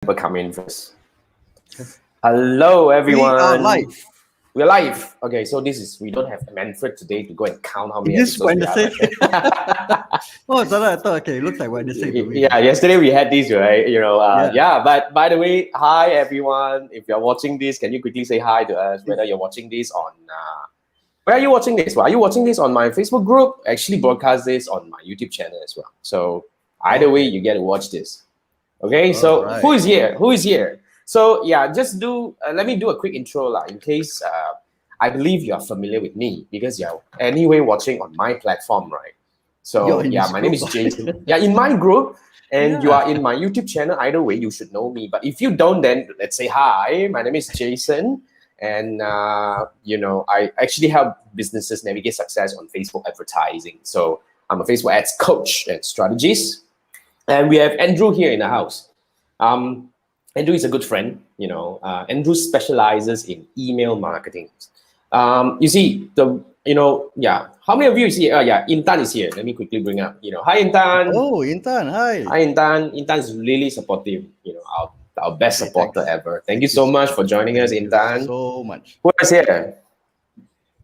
people come in first. Hello, everyone. We are live. We're live. Okay, so we don't have Manfred today to go and count how many Is this episodes we Wednesday? have. Oh, I thought, okay, it looks like Wednesday for me. Yeah, yesterday we had this, right? Yeah. But by the way, hi, everyone. If you're watching this, can you quickly say hi to us? Whether you're watching this on... where are you watching this? Well, are you watching this on my Facebook group? I actually broadcast this on my YouTube channel as well. So either way, you get to watch this. Okay, so right. who is here? Who is here? So yeah, just let me do a quick intro in case I believe you're familiar with me because you're anyway watching on my platform, right? So yeah, my name is Jason. Yeah, in my group, and you are in my YouTube channel. Either way, you should know me. But if you don't, then let's say hi. My name is Jason, and I actually help businesses navigate success on Facebook advertising. So I'm a Facebook ads coach and strategist. And we have Andrew here in the house. Andrew is a good friend. Andrew specializes in email marketing. You see, how many of you is here? Intan is here. Let me quickly bring up. Hi Intan. Oh, Intan, hi. Hi Intan. Intan is really supportive. Our best supporter ever. Thank you so much for joining us, Intan. So much. Who is here?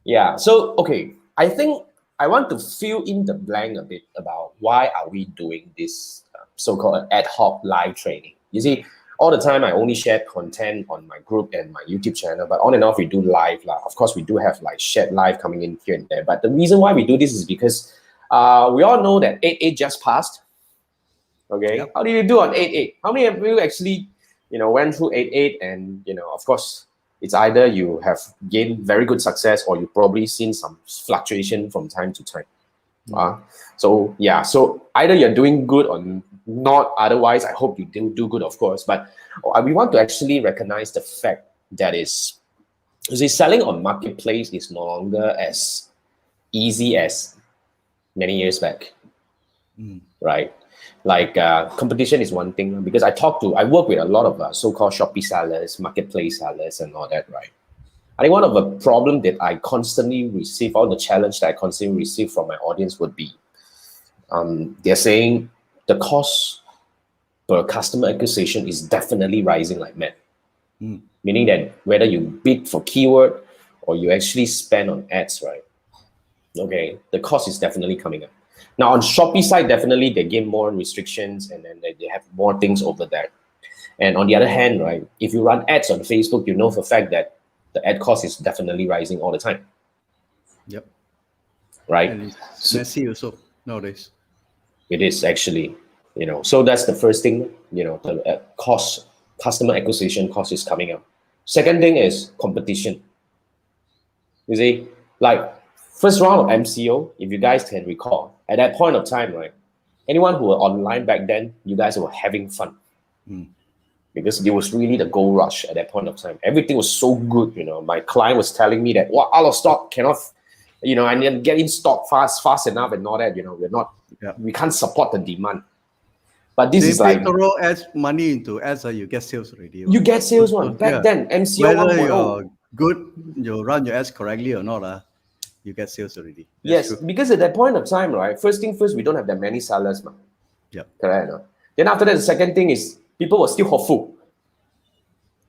Yeah. So okay, I think I want to fill in the blank a bit about why are we doing this so-called ad hoc live training. You see, all the time I only share content on my group and my YouTube channel, but on and off we do live. Of course, we do have shared live coming in here and there. But the reason why we do this is because we all know that 8/8 just passed. Okay, How did you do on 8/8? How many of you actually, went through 8/8 and of course, it's either you have gained very good success or you've probably seen some fluctuation from time to time. So either you're doing good or not. Otherwise, I hope you do good, of course. But we want to actually recognize the fact that selling on marketplace is no longer as easy as many years back, right? Competition is one thing because I work with a lot of so-called Shopee sellers, marketplace sellers, and all that, right? I think one of the problem that I constantly receive, or the challenge that I constantly receive from my audience would be, they're saying the cost per customer acquisition is definitely rising like mad. Meaning that whether you bid for keyword or you actually spend on ads, right? Okay, the cost is definitely coming up. Now on Shopee side, definitely they gain more restrictions and then they have more things over there. And on the other hand, right, if you run ads on Facebook, you know for a fact that the ad cost is definitely rising all the time. Yep. Right. And it's messy also nowadays. It is actually, so that's the first thing, the cost, customer acquisition cost is coming up. Second thing is competition. You see, first round of MCO, if you guys can recall, at that point of time, right, anyone who were online back then, you guys were having fun. Because it was really the gold rush at that point of time. Everything was so good, My client was telling me that, out of stock, cannot, I need to get in stock fast enough and all that, we can't support the demand. But this is like... throw money into ads, you get sales already. You get sales one. Back then, MCO 1.0. Whether you're good, you run your ads correctly or not, you get sales already. That's true. Because at that point of time, right, first thing first, we don't have that many sellers. Yeah. Correct. No? Then after that, the second thing is people were still hopeful.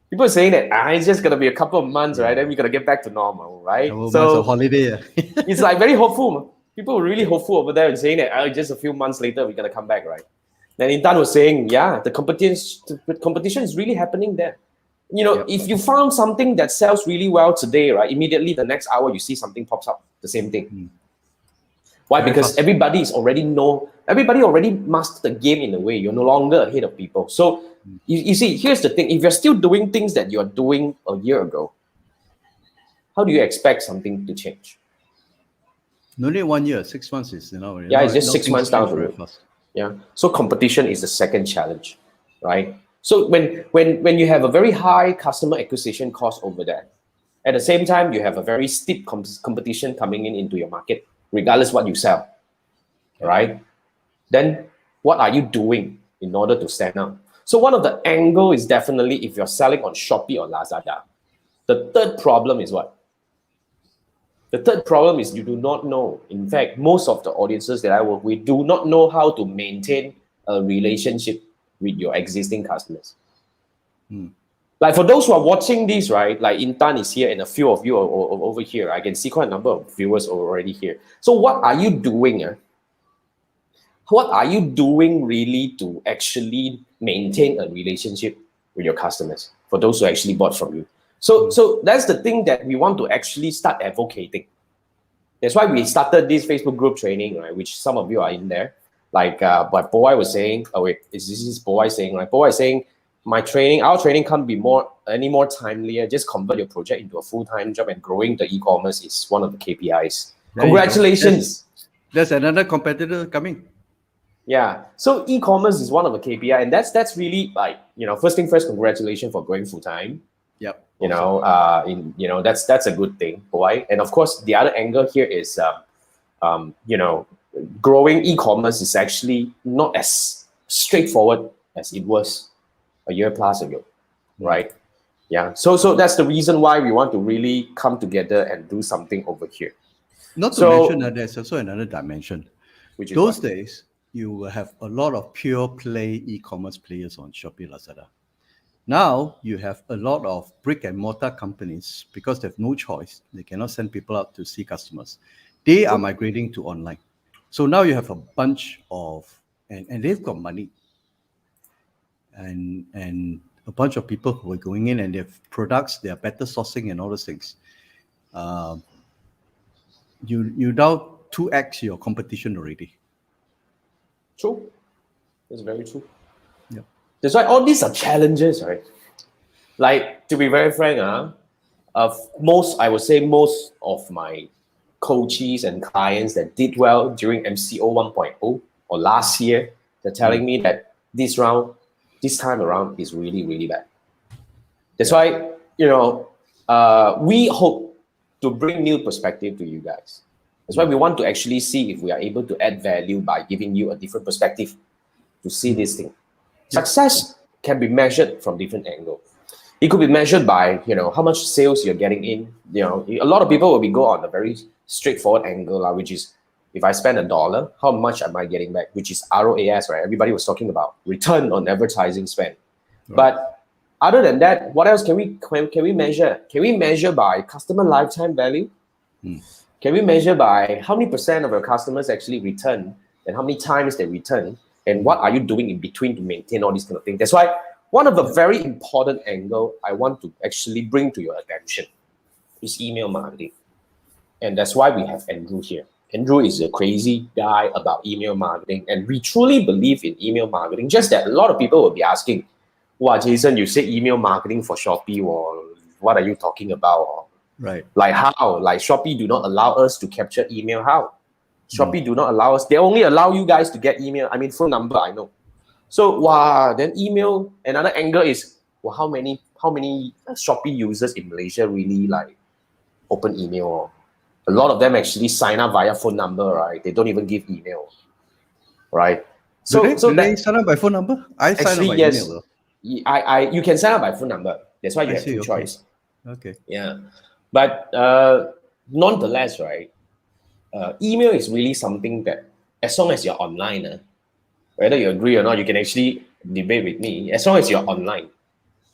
People are saying that it's just going to be a couple of months, right? Then we're going to get back to normal, right? So holiday. It's very hopeful. People were really hopeful over there and saying that just a few months later, we're going to come back, right? Then Intan was saying, the competition is really happening there. If you found something that sells really well today, right, immediately the next hour you see something pops up, the same thing. Why? Because everybody already mastered the game in a way. You're no longer ahead of people. So you see, here's the thing. If you're still doing things that you're doing a year ago, how do you expect something to change? Only 1 year, 6 months is, it's just 6 months down the road. Yeah. So competition is the second challenge, right? So when you have a very high customer acquisition cost over there, at the same time, you have a very steep competition coming into your market, regardless what you sell, right? Then what are you doing in order to stand out? So one of the angle is definitely if you're selling on Shopee or Lazada. The third problem is what? The third problem is you do not know. In fact, most of the audiences that I work with do not know how to maintain a relationship with your existing customers. Like for those who are watching this, right? Like Intan is here and a few of you are over here. I can see quite a number of viewers already here. So what are you doing? What are you doing really to actually maintain a relationship with your customers for those who actually bought from you? So that's the thing that we want to actually start advocating. That's why we started this Facebook group training, right? Which some of you are in there. Like what Boy was saying. Oh wait, this is Boy saying, right? Boy is saying, our training can't be any more timelier. Just convert your project into a full-time job, and growing the e-commerce is one of the KPIs. Congratulations. There's another competitor coming. Yeah. So e-commerce is one of the KPI, and that's really like, first thing first, congratulations for going full-time. Yep. That's a good thing, Boy. And of course, the other angle here is, growing e-commerce is actually not as straightforward as it was a year plus ago, right? Yeah. So that's the reason why we want to really come together and do something over here. Not to mention that there's also another dimension. Which is those days, you will have a lot of pure play e-commerce players on Shopee, Lazada. Now you have a lot of brick and mortar companies, because they have no choice. They cannot send people out to see customers. They are migrating to online. So now you have a bunch of, and they've got money. And a bunch of people who are going in, and they have products, they are better sourcing and all those things. You now 2x your competition already. True. That's very true. Yeah. That's why all these are challenges, right? Like, to be very frank, I would say most of my coaches and clients that did well during MCO 1.0 or last year, they're telling me that this time around is really, really bad. That's why, we hope to bring new perspective to you guys. That's why we want to actually see if we are able to add value by giving you a different perspective to see this thing. Success can be measured from different angles. It could be measured by, how much sales you're getting in. A lot of people will go on a very straightforward angle, which is, if I spend $1, how much am I getting back? Which is ROAS, right? Everybody was talking about return on advertising spend. Right. But other than that, what else can we measure? Can we measure by customer lifetime value? Can we measure by how many % of your customers actually return, and how many times they return, and what are you doing in between to maintain all these kind of things? That's why one of the very important angle I want to actually bring to your attention is email marketing. And that's why we have Andrew here. Andrew is a crazy guy about email marketing, and we truly believe in email marketing. Just that a lot of people will be asking, "Wow, Jason, you say email marketing for Shopee, or what are you talking about?" Right. Like how? Like Shopee do not allow us to capture email. How? Shopee do not allow us. They only allow you guys to get email. I mean, phone number, I know. So then email. Another angle is, how many Shopee users in Malaysia really like open email? A lot of them actually sign up via phone number, right? They don't even give email, right? Do they sign up by phone number? I sign up by email though. You can sign up by phone number. That's why you have two choice. Okay. Yeah, but nonetheless, right? Email is really something that, as long as you're online, whether you agree or not, you can actually debate with me. As long as you're online,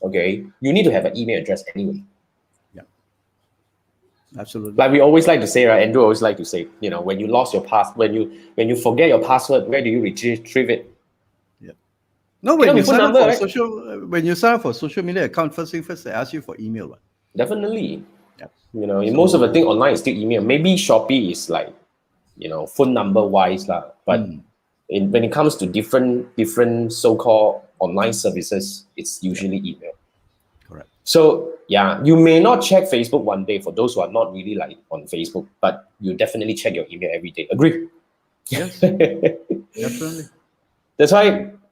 okay, you need to have an email address anyway. Yeah, absolutely. Like we always like to say, right? Andrew always like to say, when you lost your when you forget your password, where do you retrieve it? Yeah. No, when you sign up for when you sign up for social media account, first they ask you for email, right? Definitely. Yeah. Most of the thing online is still email. Maybe Shopee is like, phone number wise lah. But when it comes to different so-called online services, it's usually email. Correct. So yeah, you may not check Facebook one day for those who are not really like on Facebook, but you definitely check your email every day. Agree? Yes. Definitely.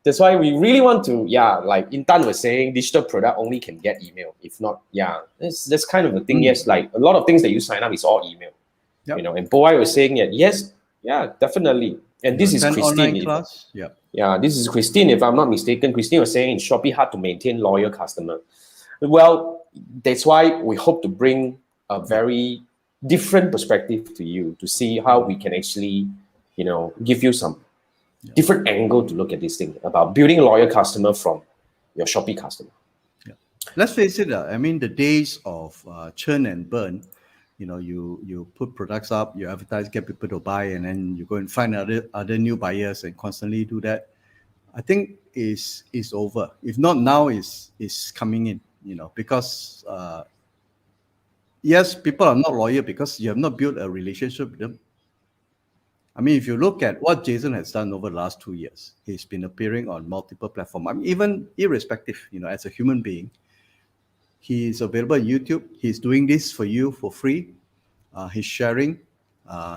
That's why we really want to, like Intan was saying, digital product only can get email. If not, that's kind of the thing. Yes, like a lot of things that you sign up is all email. Yep. And Boy was saying that, yes, definitely. And this is Christine. Class. Yeah, this is Christine, if I'm not mistaken. Christine was saying in Shopee hard to maintain loyal customer. Well, that's why we hope to bring a very different perspective to you to see how we can actually, give you some different angle to look at this thing about building a loyal customer from your Shopee customer. Yeah. let's face it. I mean, the days of churn and burn. You put products up, you advertise, get people to buy, and then you go and find other new buyers and constantly do that. I think is over. If not now, is coming in. Because yes, people are not loyal because you have not built a relationship with them. I mean, if you look at what Jason has done over the last 2 years, he's been appearing on multiple platforms. I mean, even irrespective, as a human being, he is available on YouTube. He's doing this for you for free. He's sharing,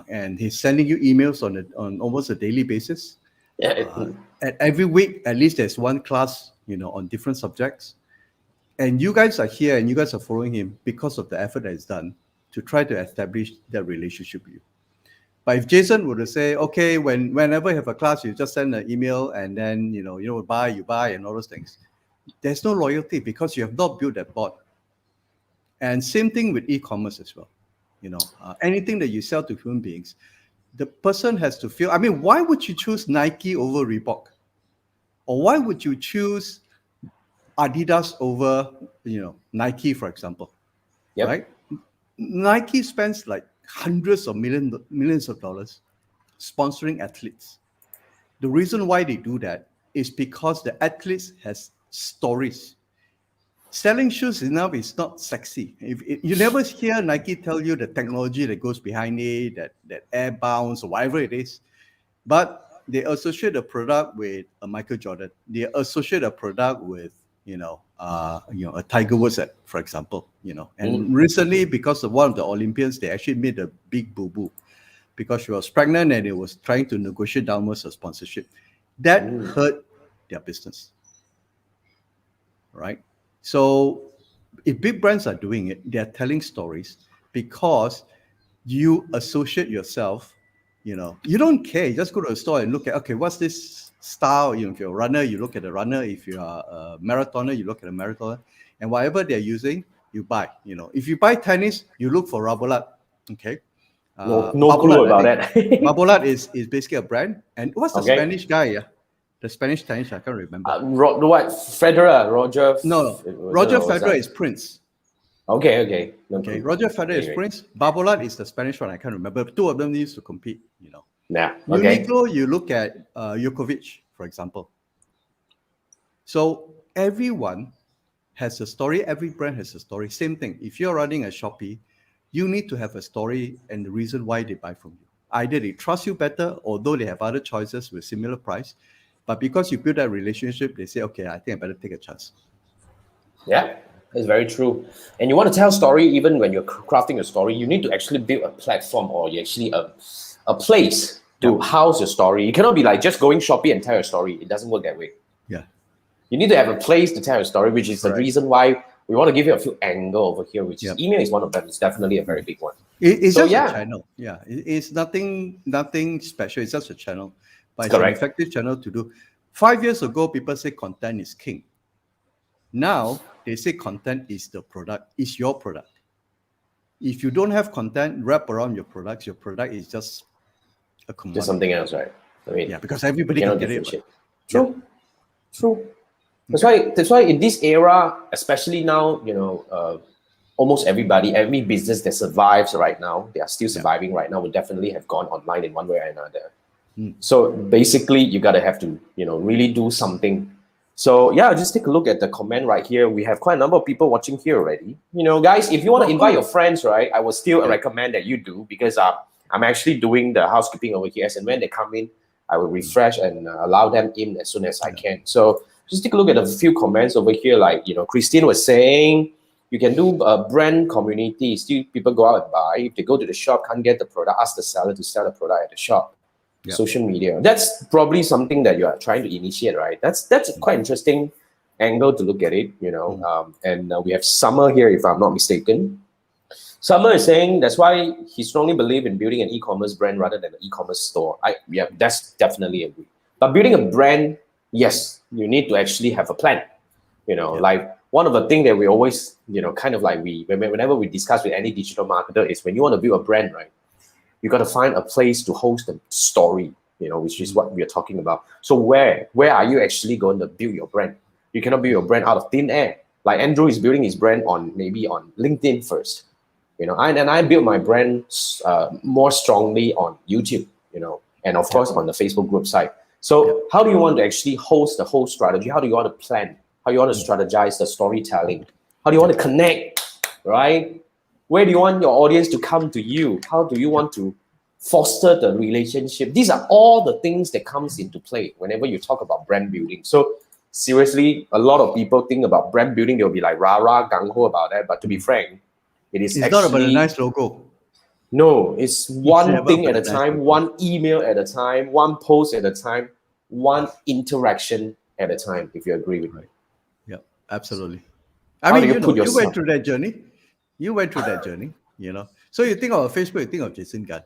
and he's sending you emails on almost a daily basis. At every week, at least there's one class, on different subjects. And you guys are here and you guys are following him because of the effort that is done to try to establish that relationship with you. But if Jason were to say, okay, whenever you have a class, you just send an email and then, you buy and all those things. There's no loyalty because you have not built that bond. And same thing with e-commerce as well. Anything that you sell to human beings, the person has to feel, I mean, why would you choose Nike over Reebok? Or why would you choose Adidas over, Nike, for example? Yep. Right? Nike spends like hundreds of millions of dollars sponsoring athletes. The reason why they do that is because the athletes has stories. Selling shoes enough is not sexy. You never hear Nike tell you the technology that goes behind it, that air bounce or whatever it is. But they associate a product with a Michael Jordan. They associate a product with a Tiger Woods, for example. And recently, because of one of the Olympians, they actually made a big boo-boo because she was pregnant and it was trying to negotiate downwards a sponsorship. That hurt their business, right? So if big brands are doing it, they're telling stories because you associate yourself. You don't care. You just go to a store and look at, okay, what's this style? If you're a runner, you look at the runner. If you are a marathoner, you look at a marathoner. And whatever they're using, you buy. If you buy tennis, you look for Rabolat. Okay. No clue about that. Rabolat is basically a brand. And what's the Okay. Spanish guy? Yeah, the Spanish tennis, I can't remember. What? Federer, Roger? No. Roger Federer is Prince. Okay. Okay. Roger Federer is Prince. Babolat is the Spanish one. I can't remember. Two of them used to compete. Yeah. Okay. Uniqlo, you look at Djokovic, for example. So everyone has a story. Every brand has a story. Same thing. If you're running a Shopee, you need to have a story and the reason why they buy from you. Either they trust you better, although they have other choices with similar price. But because you build that relationship, they say, okay, I think I better take a chance. Yeah, that's very true. And you want to tell a story, even when you're crafting a story, you need to actually build a platform or actually a place to house your story. You cannot be like just going Shopee and tell your story. It doesn't work that way. Yeah. You need to have a place to tell your story, which is the reason why we want to give you a few angle over here, which is email is one of them. It's definitely a very big one. It's just a channel. Yeah, it's nothing special. It's just a channel. But it's an effective channel to do. 5 years ago, people say content is king. Now, they say content is the product, is your product. If you don't have content wrap around your product is just a commodity. Just something else, right? I mean, because everybody can get it. Right? True. That's why in this era, especially now, almost every business that survives right now, they are still surviving right now, will definitely have gone online in one way or another. So basically, you gotta have to, really do something. So yeah, just take a look at the comment right here. We have quite a number of people watching here already. Guys, if you want to invite your friends, right, I would still recommend that you do, because I'm actually doing the housekeeping over here. And when they come in, I will refresh and allow them in as soon as I can. So just take a look at a few comments over here. Like, Christine was saying, you can do a brand community. Still, people go out and buy. If they go to the shop, can't get the product, ask the seller to sell the product at the shop. Social media. That's probably something that you are trying to initiate, right? That's a quite interesting angle to look at it, And we have Summer here, if I'm not mistaken. Summer is saying that's why he strongly believes in building an e-commerce brand rather than an e-commerce store. That's definitely agree. But building a brand, yes, you need to actually have a plan. Like one of the things that we always, kind of like whenever we discuss with any digital marketer is when you want to build a brand, right? You got to find a place to host the story, which is what we are talking about. So where are you actually going to build your brand? You cannot build your brand out of thin air. Like Andrew is building his brand on maybe on LinkedIn first, and I built my brand more strongly on YouTube, and of course on the Facebook group side. So how do you want to actually host the whole strategy? How do you want to plan? How do you want to strategize the storytelling? How do you want to connect, right? Where do you want your audience to come to you? How do you want to foster the relationship? These are all the things that comes into play whenever you talk about brand building. So seriously, a lot of people think about brand building, they'll be like rah-rah, gung-ho about that. But to be frank, it's not about a nice logo. No, it's one thing at a nice time, logo. one email at a time, one post at a time, one interaction at a time, if you agree with me. Yeah, absolutely. How I do mean, you went through that journey. So you think of Facebook, you think of Jason Gunn.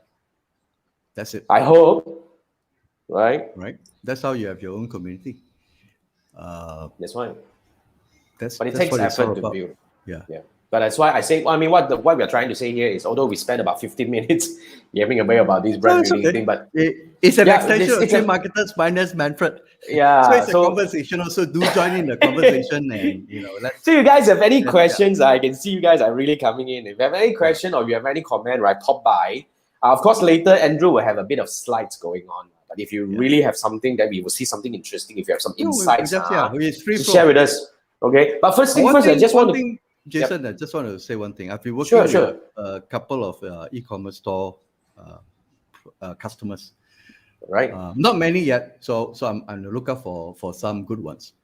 That's it. I hope, right? Right? That's how you have your own community. That's why. But it takes effort to build. Yeah. But that's why I say, what we're trying to say here is, although we spent about 15 minutes yapping away about this brand building thing, but it's an extension of Three Marketers minus Manfred. Yeah. So it's a conversation. Also, do join in the conversation, and let's. So you guys have any questions? I can see you guys are really coming in. If you have any question or you have any comment, right, pop by. Of course, later Andrew will have a bit of slides going on. But if you really have something that we will see something interesting, if you have some insights, share with us. Okay. But first thing first, I just want to. Jason, I just want to say one thing. I've been working with a couple of e-commerce store customers. Right. Not many yet, so I'm on the lookout for some good ones.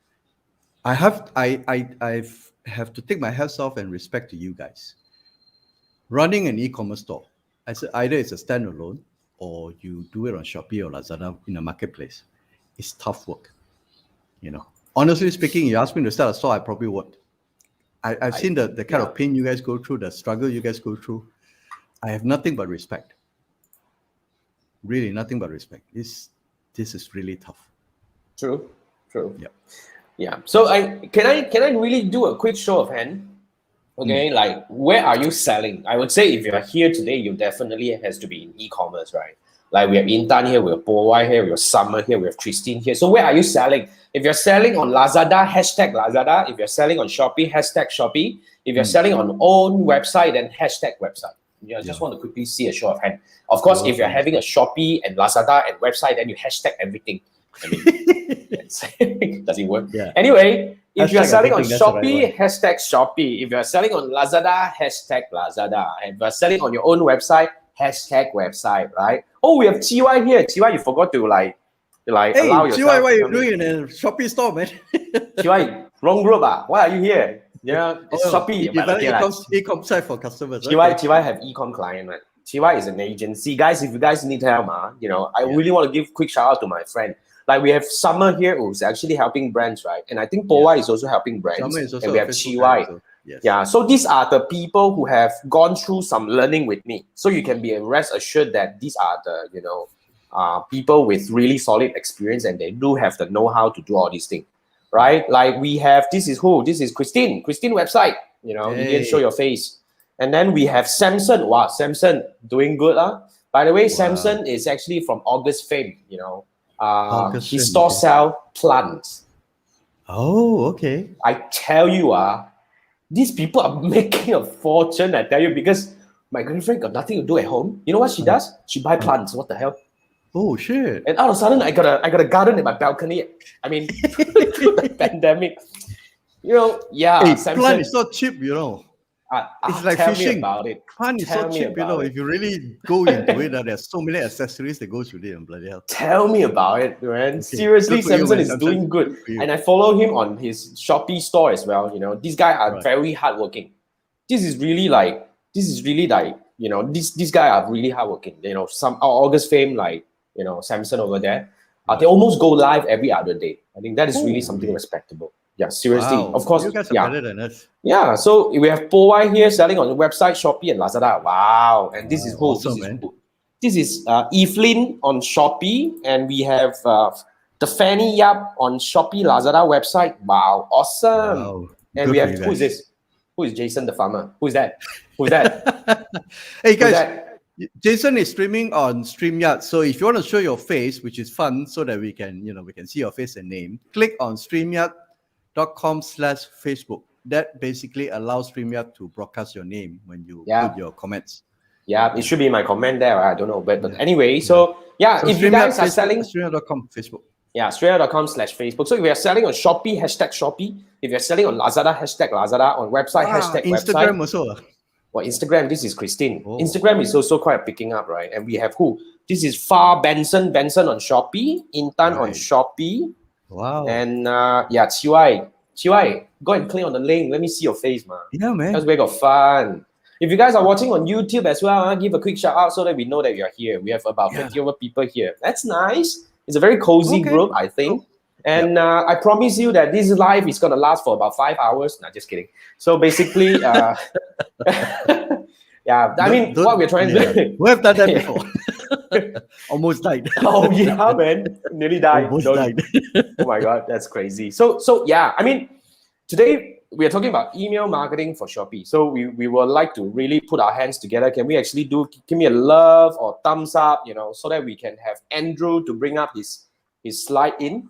I have to take my hats off and respect to you guys. Running an e-commerce store, I said either it's a standalone or you do it on Shopee or Lazada in a marketplace. It's tough work. Honestly speaking, you ask me to start a store, I probably won't. I've seen the kind of pain you guys go through, the struggle you guys go through. I have nothing but respect. Really, nothing but respect. This is really tough. True. Yeah. So can I really do a quick show of hand? Okay, like where are you selling? I would say if you are here today, you definitely has to be in e-commerce, right? Like we have Intan here, we have Powai here, we have Summer here, we have Christine here. So where are you selling? If you're selling on Lazada, hashtag Lazada. If you're selling on Shopee, hashtag Shopee. If you're selling on own website, then hashtag website. I just want to quickly see a show of hand. Of course, if you're having a Shopee and Lazada and website, then you hashtag everything. I mean, does it work? Yeah. Anyway, if you're selling on Shopee, right, hashtag Shopee. If you're selling on Lazada, hashtag Lazada. And if you're selling on your own website, hashtag website, right? Oh, we have Chiwai here. Chiwai, you forgot to like hey, allow yourself. Chiwai, what are you doing in a Shopee store, man? Chiwai, wrong group. Why are you here? Yeah, it's Shopee. E-com site for customers. Chiwai have e-com client, right? Chiwai is an agency. Guys, if you guys need help, I really want to give quick shout out to my friend. Like we have Summer here who's actually helping brands, right? And I think Powai is also helping brands. Summer is also and we have Chiwai. Yes. Yeah, so these are the people who have gone through some learning with me. So you can be rest assured that these are the people with really solid experience and they do have the know-how to do all these things, right? Like we have, this is who? This is Christine website. You didn't show your face. And then we have Samson. Wow, Samson doing good. By the way, Samson is actually from August fame. His store sell plants. Oh, okay. I tell you, these people are making a fortune, I tell you, because my girlfriend got nothing to do at home. You know what she does? She buy plants. What the hell? Oh, shit. And all of a sudden, I got a garden in my balcony. I mean, through the pandemic. Hey, plant is not cheap, It's like tell fishing. Me about it. Plant is so cheap, If you really go into it, there's so many accessories that goes with it. Bloody hell. Tell me about it, man. Okay. Seriously, Samson is doing good. And I follow him on his Shopee store as well. These guys are very hardworking. This is really like, these guys are really hardworking. Some August fame, like, Samson over there. They almost go live every other day. I think that is really something respectable. Yeah, seriously. Wow. Of course. You guys are better than us. Yeah, so we have Powai here selling on the website, Shopee and Lazada. Wow. And this is who? Awesome, This is Evelyn on Shopee. And we have the Fanny Yap on Shopee, Lazada website. Wow, awesome. Wow. And we have, who is this? Who is Jason the farmer? Who's that? Hey guys, Jason is streaming on StreamYard. So if you want to show your face, which is fun, so that we can see your face and name, click on StreamYard.com/Facebook. that basically allows StreamYard to broadcast your name when you Yeah. put your comments. Yeah, it should be my comment there. I don't know, but Yeah. anyway, so yeah, So if you StreamYard, guys are Facebook, selling, StreamYard.com, Facebook. yeah, Australia.com/Facebook. So if you're selling on Shopee, #Shopee. If you're selling on Lazada, #Lazada. On website, website. Instagram also. Well, Instagram, this is Christine. Oh. Instagram is also quite picking up, right? And we have who? This is Far Benson on Shopee, Intan on Right. Shopee, Wow. and yeah, Chiwai, go and click on the link. Let me see your face, man. Yeah, man. That's we got fun. If you guys are watching on YouTube as well, give a quick shout out so that we know that you're here. We have about 50 over people here. That's nice. It's a very cozy group, I think. And I promise you that this live is going to last for about 5 hours. Nah, just kidding. So basically, yeah, I mean, what we're trying to do. We have done that before. Almost died. Oh, yeah, man. Nearly died. Almost died. Oh my God, that's crazy. So yeah, I mean, today we are talking about email marketing for Shopee. So we would like to really put our hands together. Can we actually give me a love or thumbs up, so that we can have Andrew to bring up his slide in.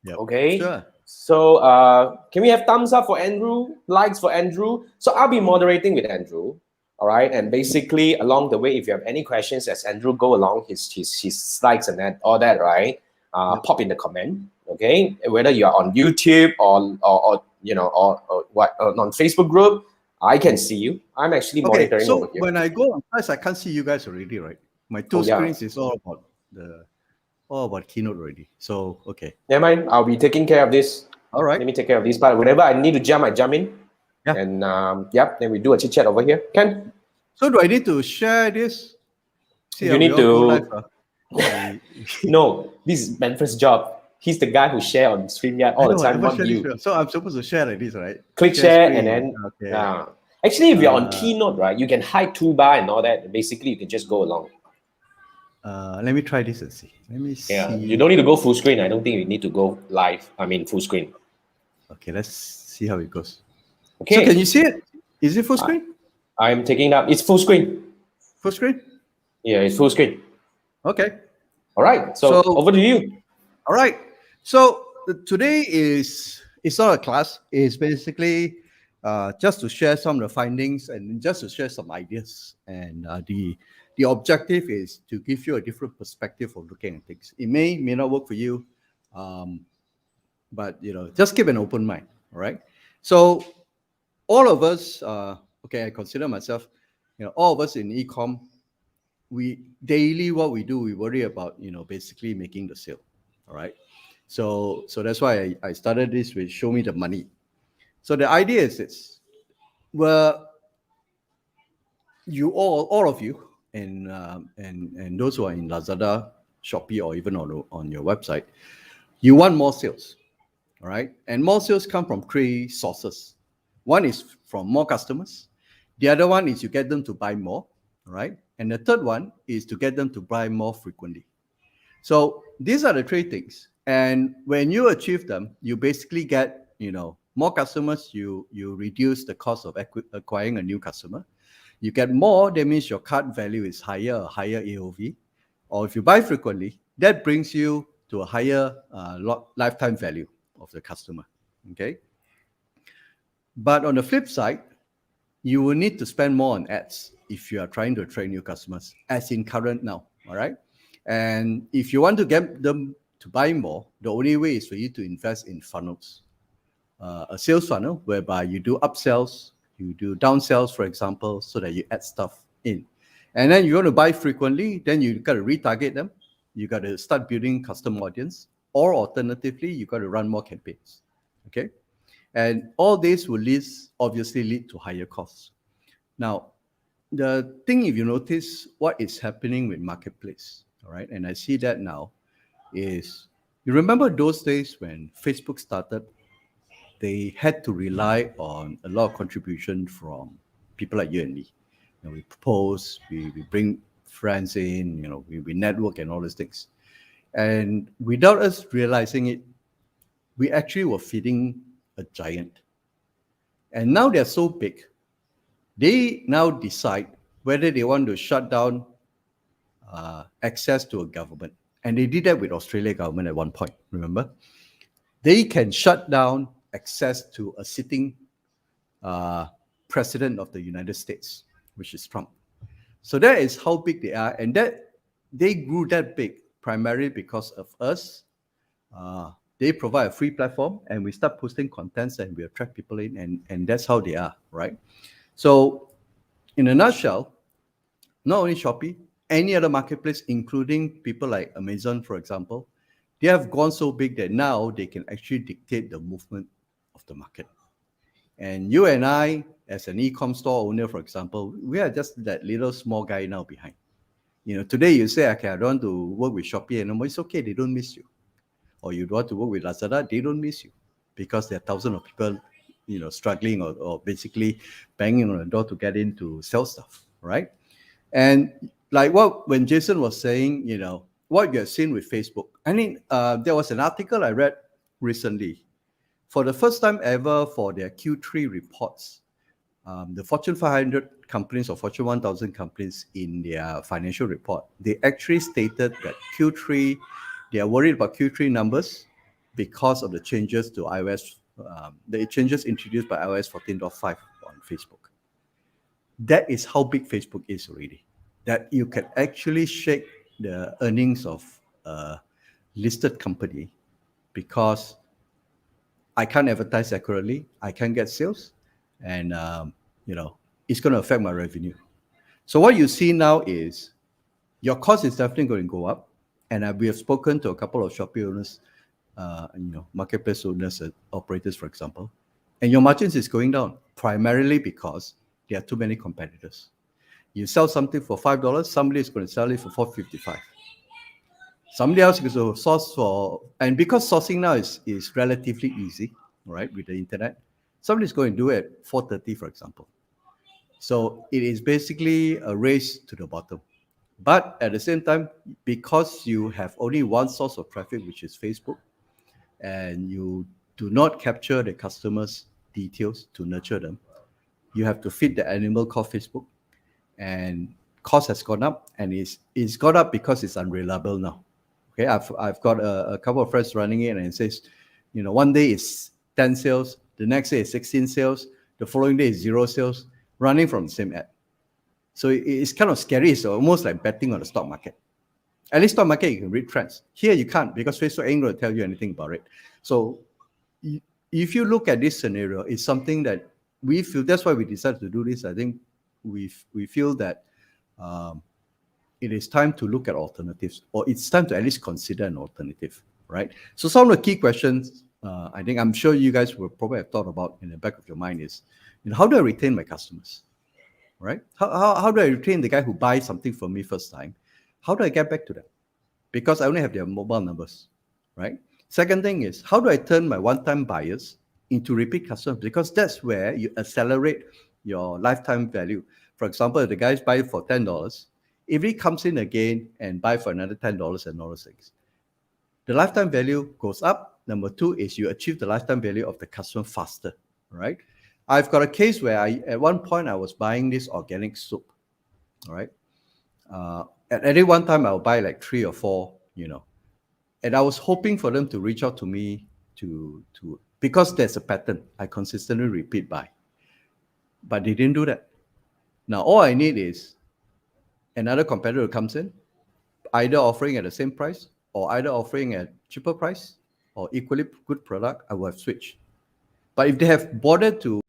Yep. Okay. Sure. So can we have thumbs up for Andrew, likes for Andrew? So I'll be moderating with Andrew. All right. And basically along the way, if you have any questions as Andrew go along his slides and all that, right? Pop in the comment. Okay. Whether you're on YouTube or on Facebook group, I can see you. I'm actually monitoring over here. When I go on class, I can't see you guys already, right? My two screens is all about Keynote already. So okay. Never mind. I'll be taking care of this. All right. Let me take care of this part. Whenever I need to jump, I jump in. Yeah. And then we do a chit chat over here. Ken? So do I need to share this? See, you need to. No, this is Manfred's job. He's the guy who share on StreamYard all the time. Not you. So I'm supposed to share like this, right? Click share and then. Okay. Actually, if you're on Keynote, right, you can hide toolbar and all that. Basically, you can just go along. Let me try this and see. Let me see. Yeah, you don't need to go full screen. I don't think you need to go live. I mean, full screen. Okay, let's see how it goes. Okay. So can you see it? Is it full screen? I'm taking it up. It's full screen. Full screen? Yeah, it's full screen. Okay. All right. So over to you. All right. So today it's not a class. It's basically just to share some of the findings and just to share some ideas. And the objective is to give you a different perspective of looking at things. It may not work for you, but just keep an open mind. All right. So all of us, I consider myself, all of us in E-COMM, what we do, we worry about, basically making the sale. All right. So that's why I started this with Show Me the Money. So the idea is this: well, you all of you, and those who are in Lazada, Shopee, or even on your website, you want more sales. All right. And more sales come from 3 sources. One is from more customers. The other one is you get them to buy more. All right. And the third one is to get them to buy more frequently. So these are the 3 things. And when you achieve them, you basically get, more customers, you reduce the cost of acquiring a new customer. You get more, that means your cart value is higher AOV. Or if you buy frequently, that brings you to a higher lifetime value of the customer. Okay. But on the flip side, you will need to spend more on ads if you are trying to attract new customers, as in current now. All right. And if you want to get them to buy more, the only way is for you to invest in funnels. A sales funnel whereby you do upsells, you do downsells, for example, so that you add stuff in. And then you want to buy frequently, then you got to retarget them. You got to start building custom audience, or alternatively, you got to run more campaigns. Okay. And all this will obviously lead to higher costs. Now, the thing, if you notice what is happening with marketplace, all right, and I see that now, is you remember those days when Facebook started, they had to rely on a lot of contribution from people like you and me. We post, we bring friends in, we network and all these things. And without us realizing it, we actually were feeding a giant. And now they're so big, they now decide whether they want to shut down access to a government. And they did that with Australia government at one point, remember? They can shut down access to a sitting president of the United States, which is Trump. So that is how big they are, and that they grew that big primarily because of us. They provide a free platform, and we start posting contents, and we attract people in, and that's how they are, right? So, in a nutshell, not only Shopee, any other marketplace, including people like Amazon, for example, they have gone so big that now they can actually dictate the movement of the market. And you and I, as an e-com store owner, for example, we are just that little small guy now behind. Today you say, okay, I don't want to work with Shopee anymore. It's okay, they don't miss you. Or you don't want to work with Lazada, they don't miss you because there are thousands of people, struggling or basically banging on the door to get in to sell stuff, right? And like when Jason was saying, what you have seen with Facebook. I mean, there was an article I read recently. For the first time ever for their Q3 reports, the Fortune 500 companies or Fortune 1000 companies in their financial report, they actually stated that Q3, they are worried about Q3 numbers because of the changes to iOS, the changes introduced by iOS 14.5 on Facebook. That is how big Facebook is already. That you can actually shake the earnings of a listed company because I can't advertise accurately, I can't get sales, and it's going to affect my revenue. So what you see now is your cost is definitely going to go up, and we have spoken to a couple of Shopee owners, marketplace owners and operators, for example, and your margins is going down primarily because there are too many competitors. You sell something for $5, somebody is going to sell it for $4.55. Somebody else is going to source for, and because sourcing now is relatively easy, right, with the internet, somebody's going to do it at $4.30, for example. So it is basically a race to the bottom. But at the same time, because you have only one source of traffic, which is Facebook, and you do not capture the customers' details to nurture them, you have to feed the animal called Facebook, and cost has gone up, and it's gone up because it's unreliable now. Okay, I've got a couple of friends running it, and it says, one day it's 10 sales, the next day is 16 sales, the following day is 0 sales, running from the same ad. So it's kind of scary. It's almost like betting on the stock market. At least stock market, you can read trends. Here you can't because Facebook ain't going to tell you anything about it. So if you look at this scenario, it's something that we feel, that's why we decided to do this. I think we feel that it is time to look at alternatives, or it's time to at least consider an alternative, right? So some of the key questions, I think I'm sure you guys will probably have thought about in the back of your mind is, how do I retain my customers, right? How do I retain the guy who buys something from me first time? How do I get back to them? Because I only have their mobile numbers, right? Second thing is, how do I turn my one-time buyers into repeat customers? Because that's where you accelerate your lifetime value. For example, if the guys buy for $10, if he comes in again and buy for another $10 and all things, the lifetime value goes up. Number two is you achieve the lifetime value of the customer faster, right? I've got a case where at one point I was buying this organic soup, right? At any one time I'll buy like 3 or 4, and I was hoping for them to reach out to me to because there's a pattern I consistently repeat buy, but they didn't do that. Now all I need is another competitor comes in, either offering at the same price or either offering at cheaper price or equally good product, I will have switched. But if they have bothered to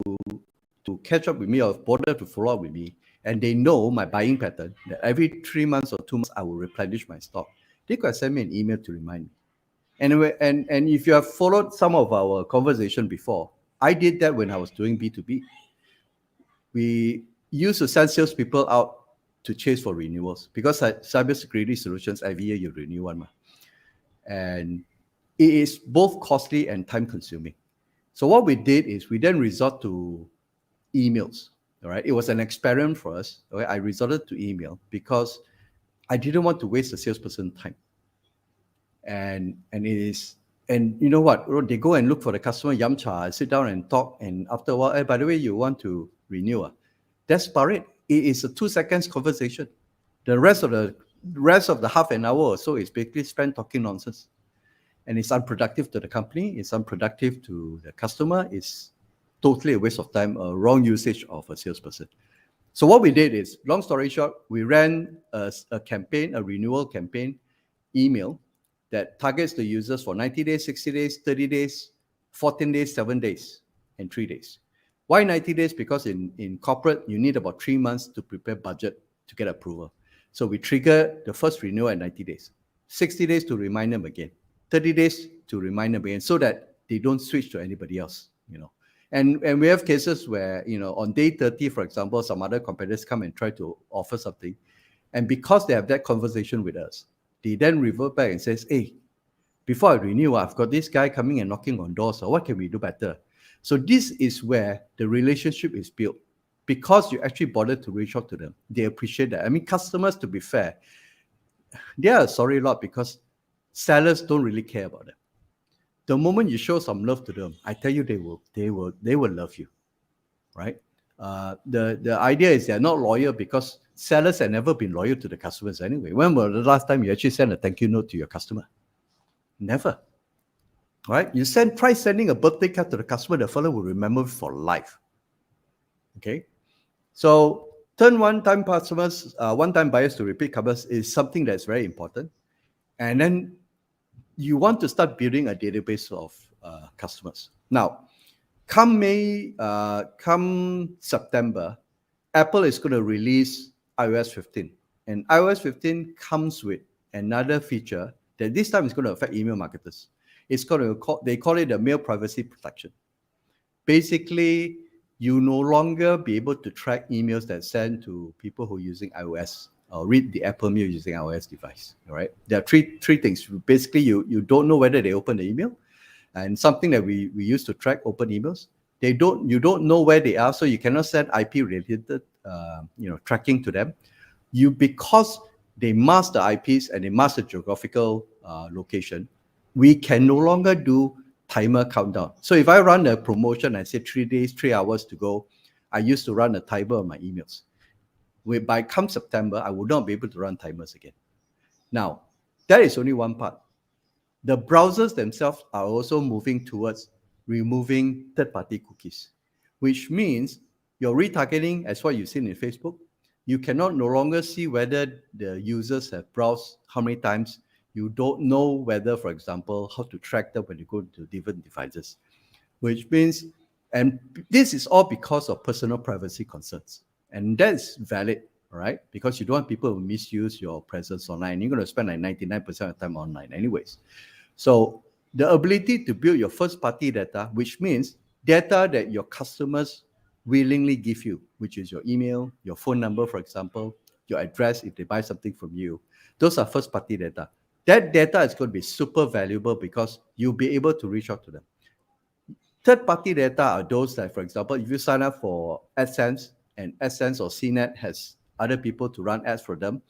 catch up with me or bothered to follow up with me, and they know my buying pattern, that every 3 months or 2 months I will replenish my stock, they could send me an email to remind me. Anyway, and if you have followed some of our conversation before, I did that when I was doing B2B. We used to send salespeople out to chase for renewals because cybersecurity solutions, every year you renew one. And it is both costly and time consuming. So what we did is we then resort to emails. All right, it was an experiment for us. Okay? I resorted to email because I didn't want to waste the salesperson time. And you know what? They go and look for the customer yamcha, sit down and talk, and after a while, hey, by the way, you want to renew? That's about it. It is a 2 seconds conversation. The rest of the half an hour or so is basically spent talking nonsense, and it's unproductive to the company. It's unproductive to the customer. It's totally a waste of time, a wrong usage of a salesperson. So what we did is, long story short, we ran a campaign, a renewal campaign email that targets the users for 90 days, 60 days, 30 days, 14 days, 7 days, and 3 days. Why 90 days? Because in corporate, you need about 3 months to prepare budget to get approval. So we trigger the first renewal at 90 days, 60 days to remind them again, 30 days to remind them again, so that they don't switch to anybody else, you know. And we have cases where, you know, on day 30, for example, some other competitors come and try to offer something. And because they have that conversation with us, they then revert back and says, hey, before I renew, I've got this guy coming and knocking on doors. So what can we do better? So this is where the relationship is built. Because you actually bothered to reach out to them, they appreciate that. I mean, customers, to be fair, they are a sorry lot because sellers don't really care about them. The moment you show some love to them, I tell you, they will love you, right? The idea is they're not loyal because sellers have never been loyal to the customers anyway. When was the last time you actually sent a thank you note to your customer? Never, right? You try sending a birthday card to the customer, the fellow will remember for life. Okay, so turn one-time customers, one-time buyers to repeat customers is something that's very important. And then you want to start building a database of customers. Now, come September, Apple is going to release iOS 15. And iOS 15 comes with another feature that this time is going to affect email marketers. It's going to they call it the mail privacy protection. Basically, you no longer be able to track emails that send to people who are using iOS or read the Apple Mail using iOS device. All right, there are three things. Basically, you don't know whether they open the email, and something that we use to track open emails. You don't know where they are, so you cannot send IP related tracking to them. Because they mask the IPs and they mask the geographical location, we can no longer do timer countdown. So if I run a promotion, I say 3 days, 3 hours to go, I used to run a timer on my emails. By come September, I will not be able to run timers again. Now, that is only one part. The browsers themselves are also moving towards removing third-party cookies, which means your retargeting, as what you've seen in Facebook, you cannot no longer see whether the users have browsed how many times. You don't know whether, for example, how to track them when you go to different devices, which means, and this is all because of personal privacy concerns. And that's valid, right? Because you don't want people to misuse your presence online. You're going to spend like 99% of the time online anyways. So the ability to build your first-party data, which means data that your customers willingly give you, which is your email, your phone number, for example, your address if they buy something from you. Those are first-party data. That data is going to be super valuable because you'll be able to reach out to them. Third-party data are those that, for example, if you sign up for AdSense and AdSense or CNET has other people to run ads for them,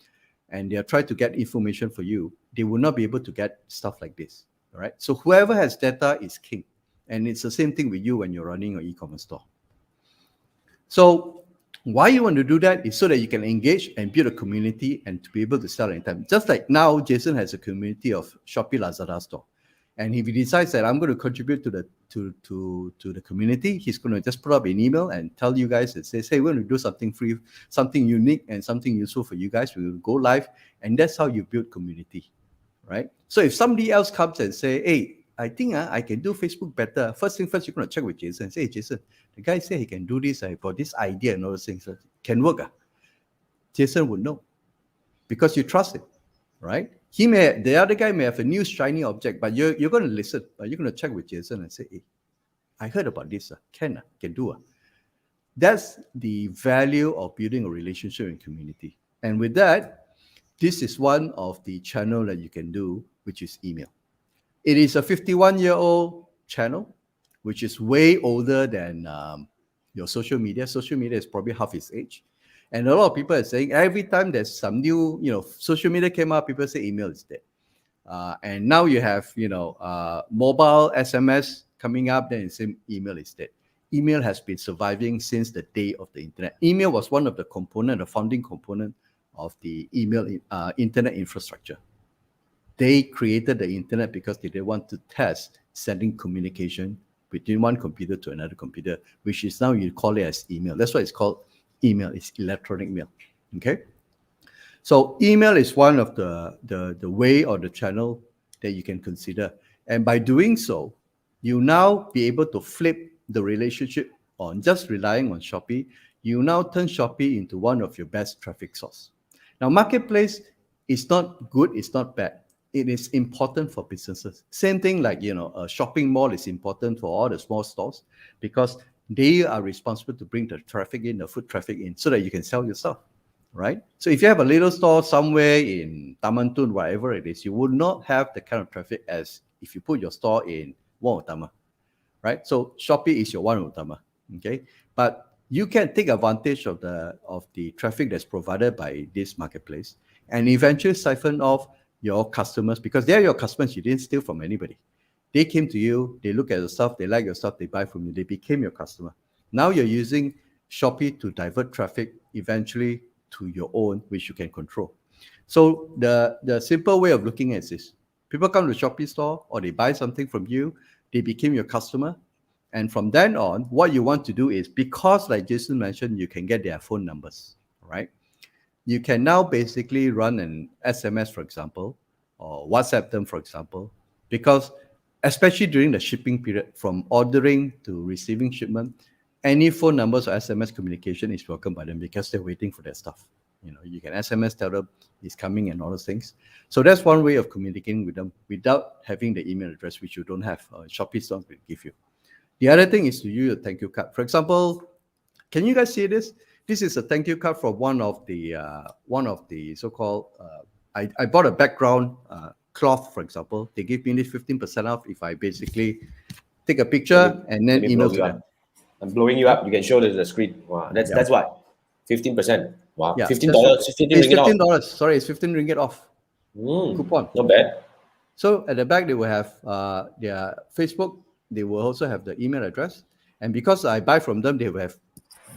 and they are trying to get information for you, they will not be able to get stuff like this. All right. So whoever has data is king. And it's the same thing with you when you're running your e-commerce store. So why you want to do that is so that you can engage and build a community and to be able to sell anytime. Just like now, Jason has a community of Shopee Lazada store. And if he decides that I'm going to contribute to the community, he's going to just put up an email and tell you guys and says, hey, we're going to do something free, something unique and something useful for you guys. We will go live. And that's how you build community, right? So if somebody else comes and say, hey, I think I can do Facebook better. First thing first, you're going to check with Jason and say, hey, Jason, the guy said he can do this. I got this idea and all those things. Can work. Jason would know because you trust him, right? The other guy may have a new shiny object, but you're going to listen. But you're going to check with Jason and say, hey, I heard about this. Can do. That's the value of building a relationship and community. And with that, this is one of the channel that you can do, which is email. It is a 51-year-old channel, which is way older than your social media. Social media is probably half its age. And a lot of people are saying every time there's some new, social media came out, people say email is dead. And now you have, mobile SMS coming up, then it's email is dead. Email has been surviving since the day of the internet. Email was one of the founding component of the email internet infrastructure. They created the internet because they didn't want to test sending communication between one computer to another computer, which is now you call it as email. That's why it's called email. It's electronic mail. Okay. So email is one of the way or the channel that you can consider. And by doing so, you now be able to flip the relationship on just relying on Shopee. You now turn Shopee into one of your best traffic source. Now, marketplace is not good, it's not bad. It is important for businesses. Same thing like, a shopping mall is important for all the small stores because they are responsible to bring the traffic in, the foot traffic in, so that you can sell your stuff, right? So if you have a little store somewhere in Taman Tun, wherever it is, you would not have the kind of traffic as if you put your store in Wang Utama, right? So Shopee is your Wang Utama, okay? But you can take advantage of the traffic that's provided by this marketplace and eventually siphon off your customers because they're your customers. You didn't steal from anybody. They came to you, they look at your stuff, they like your stuff, they buy from you, they became your customer. Now you're using Shopee to divert traffic eventually to your own, which you can control. So the simple way of looking at this, people come to Shopee store or they buy something from you, they became your customer. And from then on, what you want to do is, because like Jason mentioned, you can get their phone numbers, right? You can now basically run an SMS, for example, or WhatsApp them, for example, because especially during the shipping period, from ordering to receiving shipment, any phone numbers or SMS communication is welcome by them because they're waiting for their stuff. You can SMS, tell them it's coming and all those things. So that's one way of communicating with them without having the email address, which you don't have. Shopee stores will give you. The other thing is to use a thank you card. For example, can you guys see this? This is a thank you card from one of the so-called. I bought a background cloth, for example. They give me this 15% off if I basically take a picture and then email to them. I'm blowing you up. You can show the screen. Wow, that's what 15%. Wow, Yeah, $15. It's $15. Sorry, it's 15 ringgit off. Coupon. Not bad. So at the back they will have their Facebook. They will also have the email address, and because I buy from them, they will have,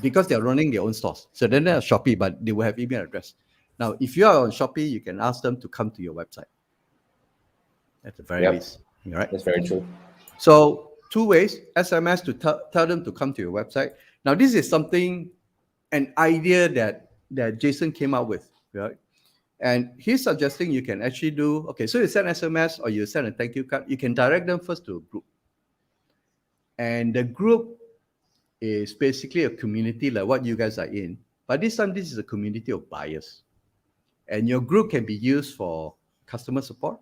because they're running their own stores. So they're not Shopee, but they will have email address. Now, if you are on Shopee, you can ask them to come to your website. At the very least, right? That's very true. So 2 ways: SMS to tell them to come to your website. Now, this is an idea that Jason came up with, right? And he's suggesting you can actually do, okay, so you send SMS or you send a thank you card, you can direct them first to a group. And the group is basically a community like what you guys are in. But this time, this is a community of buyers. And your group can be used for customer support.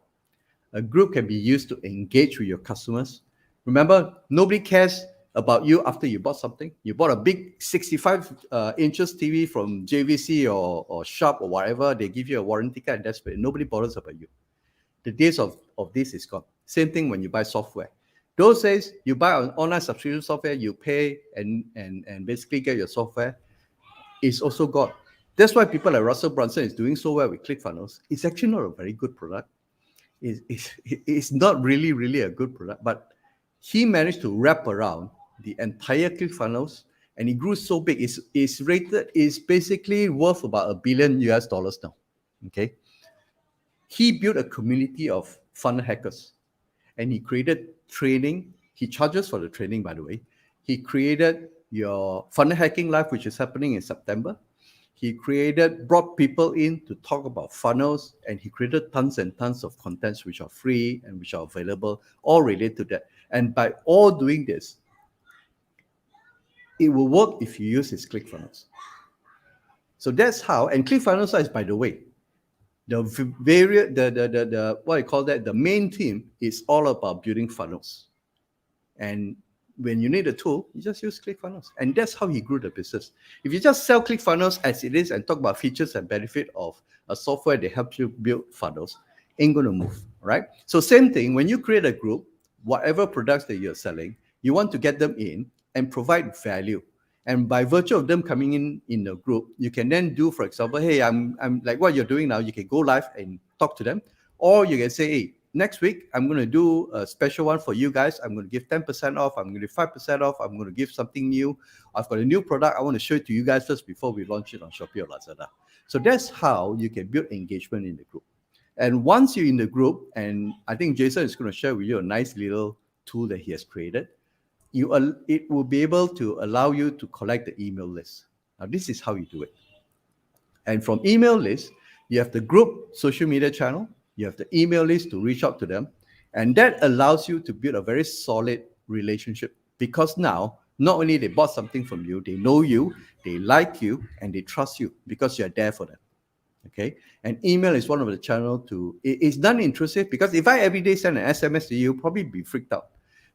A group can be used to engage with your customers. Remember, nobody cares about you after you bought something. You bought a big 65 inches TV from JVC or Sharp or whatever. They give you a warranty card and that's it. Nobody bothers about you. The days of this is gone. Same thing when you buy software. Those days, you buy an online subscription software, you pay and basically get your software. It's also gone. That's why people like Russell Brunson is doing so well with ClickFunnels. It's actually not a very good product. It's not really a good product, but he managed to wrap around the entire ClickFunnels, and it grew so big. It's basically worth about $1 billion now. Okay, he built a community of funnel hackers, and he created training. He charges for the training, by the way. He created your funnel hacking live, which is happening in September. He brought people in to talk about funnels, and he created tons and tons of contents which are free and which are available, all related to that. And by all doing this, it will work if you use his ClickFunnels. So that's how. And ClickFunnels is, by the way, the what I call that, the main team is all about building funnels. And when you need a tool, you just use ClickFunnels. And that's how he grew the business. If you just sell ClickFunnels as it is and talk about features and benefit of a software that helps you build funnels, ain't going to move, right? So same thing, when you create a group, whatever products that you're selling, you want to get them in and provide value. And by virtue of them coming in the group, you can then do, for example, hey, I'm like what you're doing now, you can go live and talk to them. Or you can say, hey, next week, I'm going to do a special one for you guys. I'm going to give 10% off. I'm going to give 5% off. I'm going to give something new. I've got a new product. I want to show it to you guys first before we launch it on Shopee or Lazada. So that's how you can build engagement in the group. And once you're in the group, and I think Jason is going to share with you a nice little tool that he has created. it will be able to allow you to collect the email list. Now, this is how you do it. And from email list, you have the group social media channel, you have the email list to reach out to them. And that allows you to build a very solid relationship, because now not only they bought something from you, they like you, and they trust you because you're there for them. Okay. And email is one of the channel it's non-intrusive, because if I every day send an SMS to you, you'll probably be freaked out.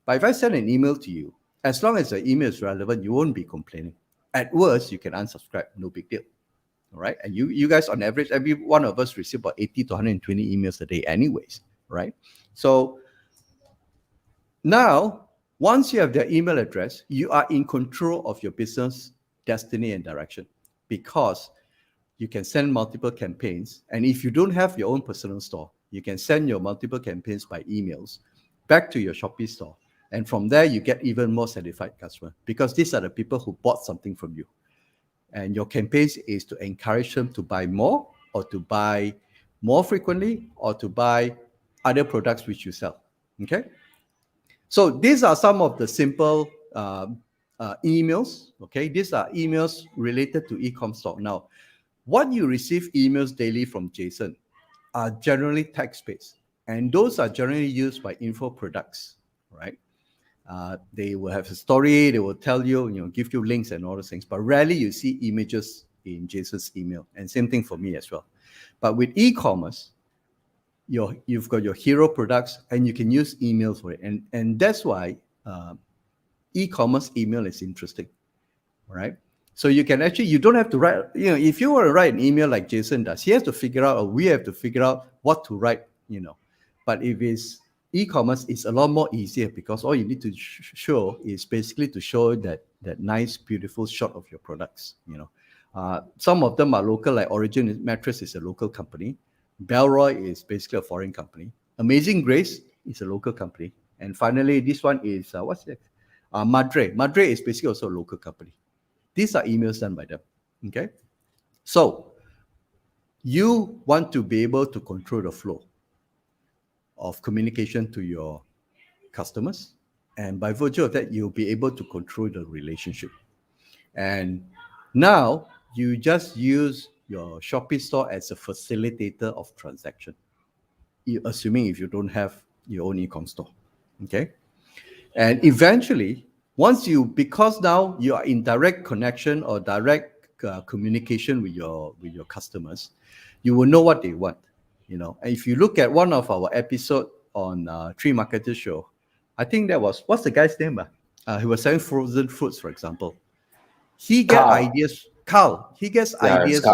But if I send an email to you, as long as the email is relevant, you won't be complaining. At worst, you can unsubscribe, no big deal. All right. And you guys, on average, every one of us receive about 80 to 120 emails a day anyways, right? So now, once you have their email address, you are in control of your business destiny and direction, because you can send multiple campaigns. And if you don't have your own personal store, you can send your multiple campaigns by emails back to your Shopee store. And from there, you get even more satisfied customers, because these are the people who bought something from you. And your campaigns is to encourage them to buy more, or to buy more frequently, or to buy other products which you sell. Okay. So these are some of the simple emails. Okay. These are emails related to e-com store. Now, what you receive emails daily from Jason are generally text-based, and those are generally used by info products, right? They will have a story, they will tell you, give you links and all those things, but rarely you see images in Jason's email, and same thing for me as well. But with e-commerce, you've got your hero products, and you can use emails for it, and that's why e-commerce email is interesting, right? So you can actually, you don't have to write, if you want to write an email like Jason does, he has to figure out, or we have to figure out what to write, But if it's e-commerce, it's a lot more easier, because all you need to show is basically to show that nice, beautiful shot of your products, Some of them are local, like Origin Mattress is a local company. Belroy is basically a foreign company. Amazing Grace is a local company. And finally, this one is, what's it? Madre. Madre is basically also a local company. These are emails done by them. Okay. So you want to be able to control the flow of communication to your customers. And by virtue of that, you'll be able to control the relationship. And now you just use your Shopee store as a facilitator of transaction, assuming if you don't have your own e-com store. Okay. And eventually, because now you are in direct connection or direct communication with your customers, you will know what they want. And if you look at one of our episode on Three Marketers Show, I think that was, what's the guy's name? He was selling frozen fruits, for example. He gets ideas. Carl. He gets ideas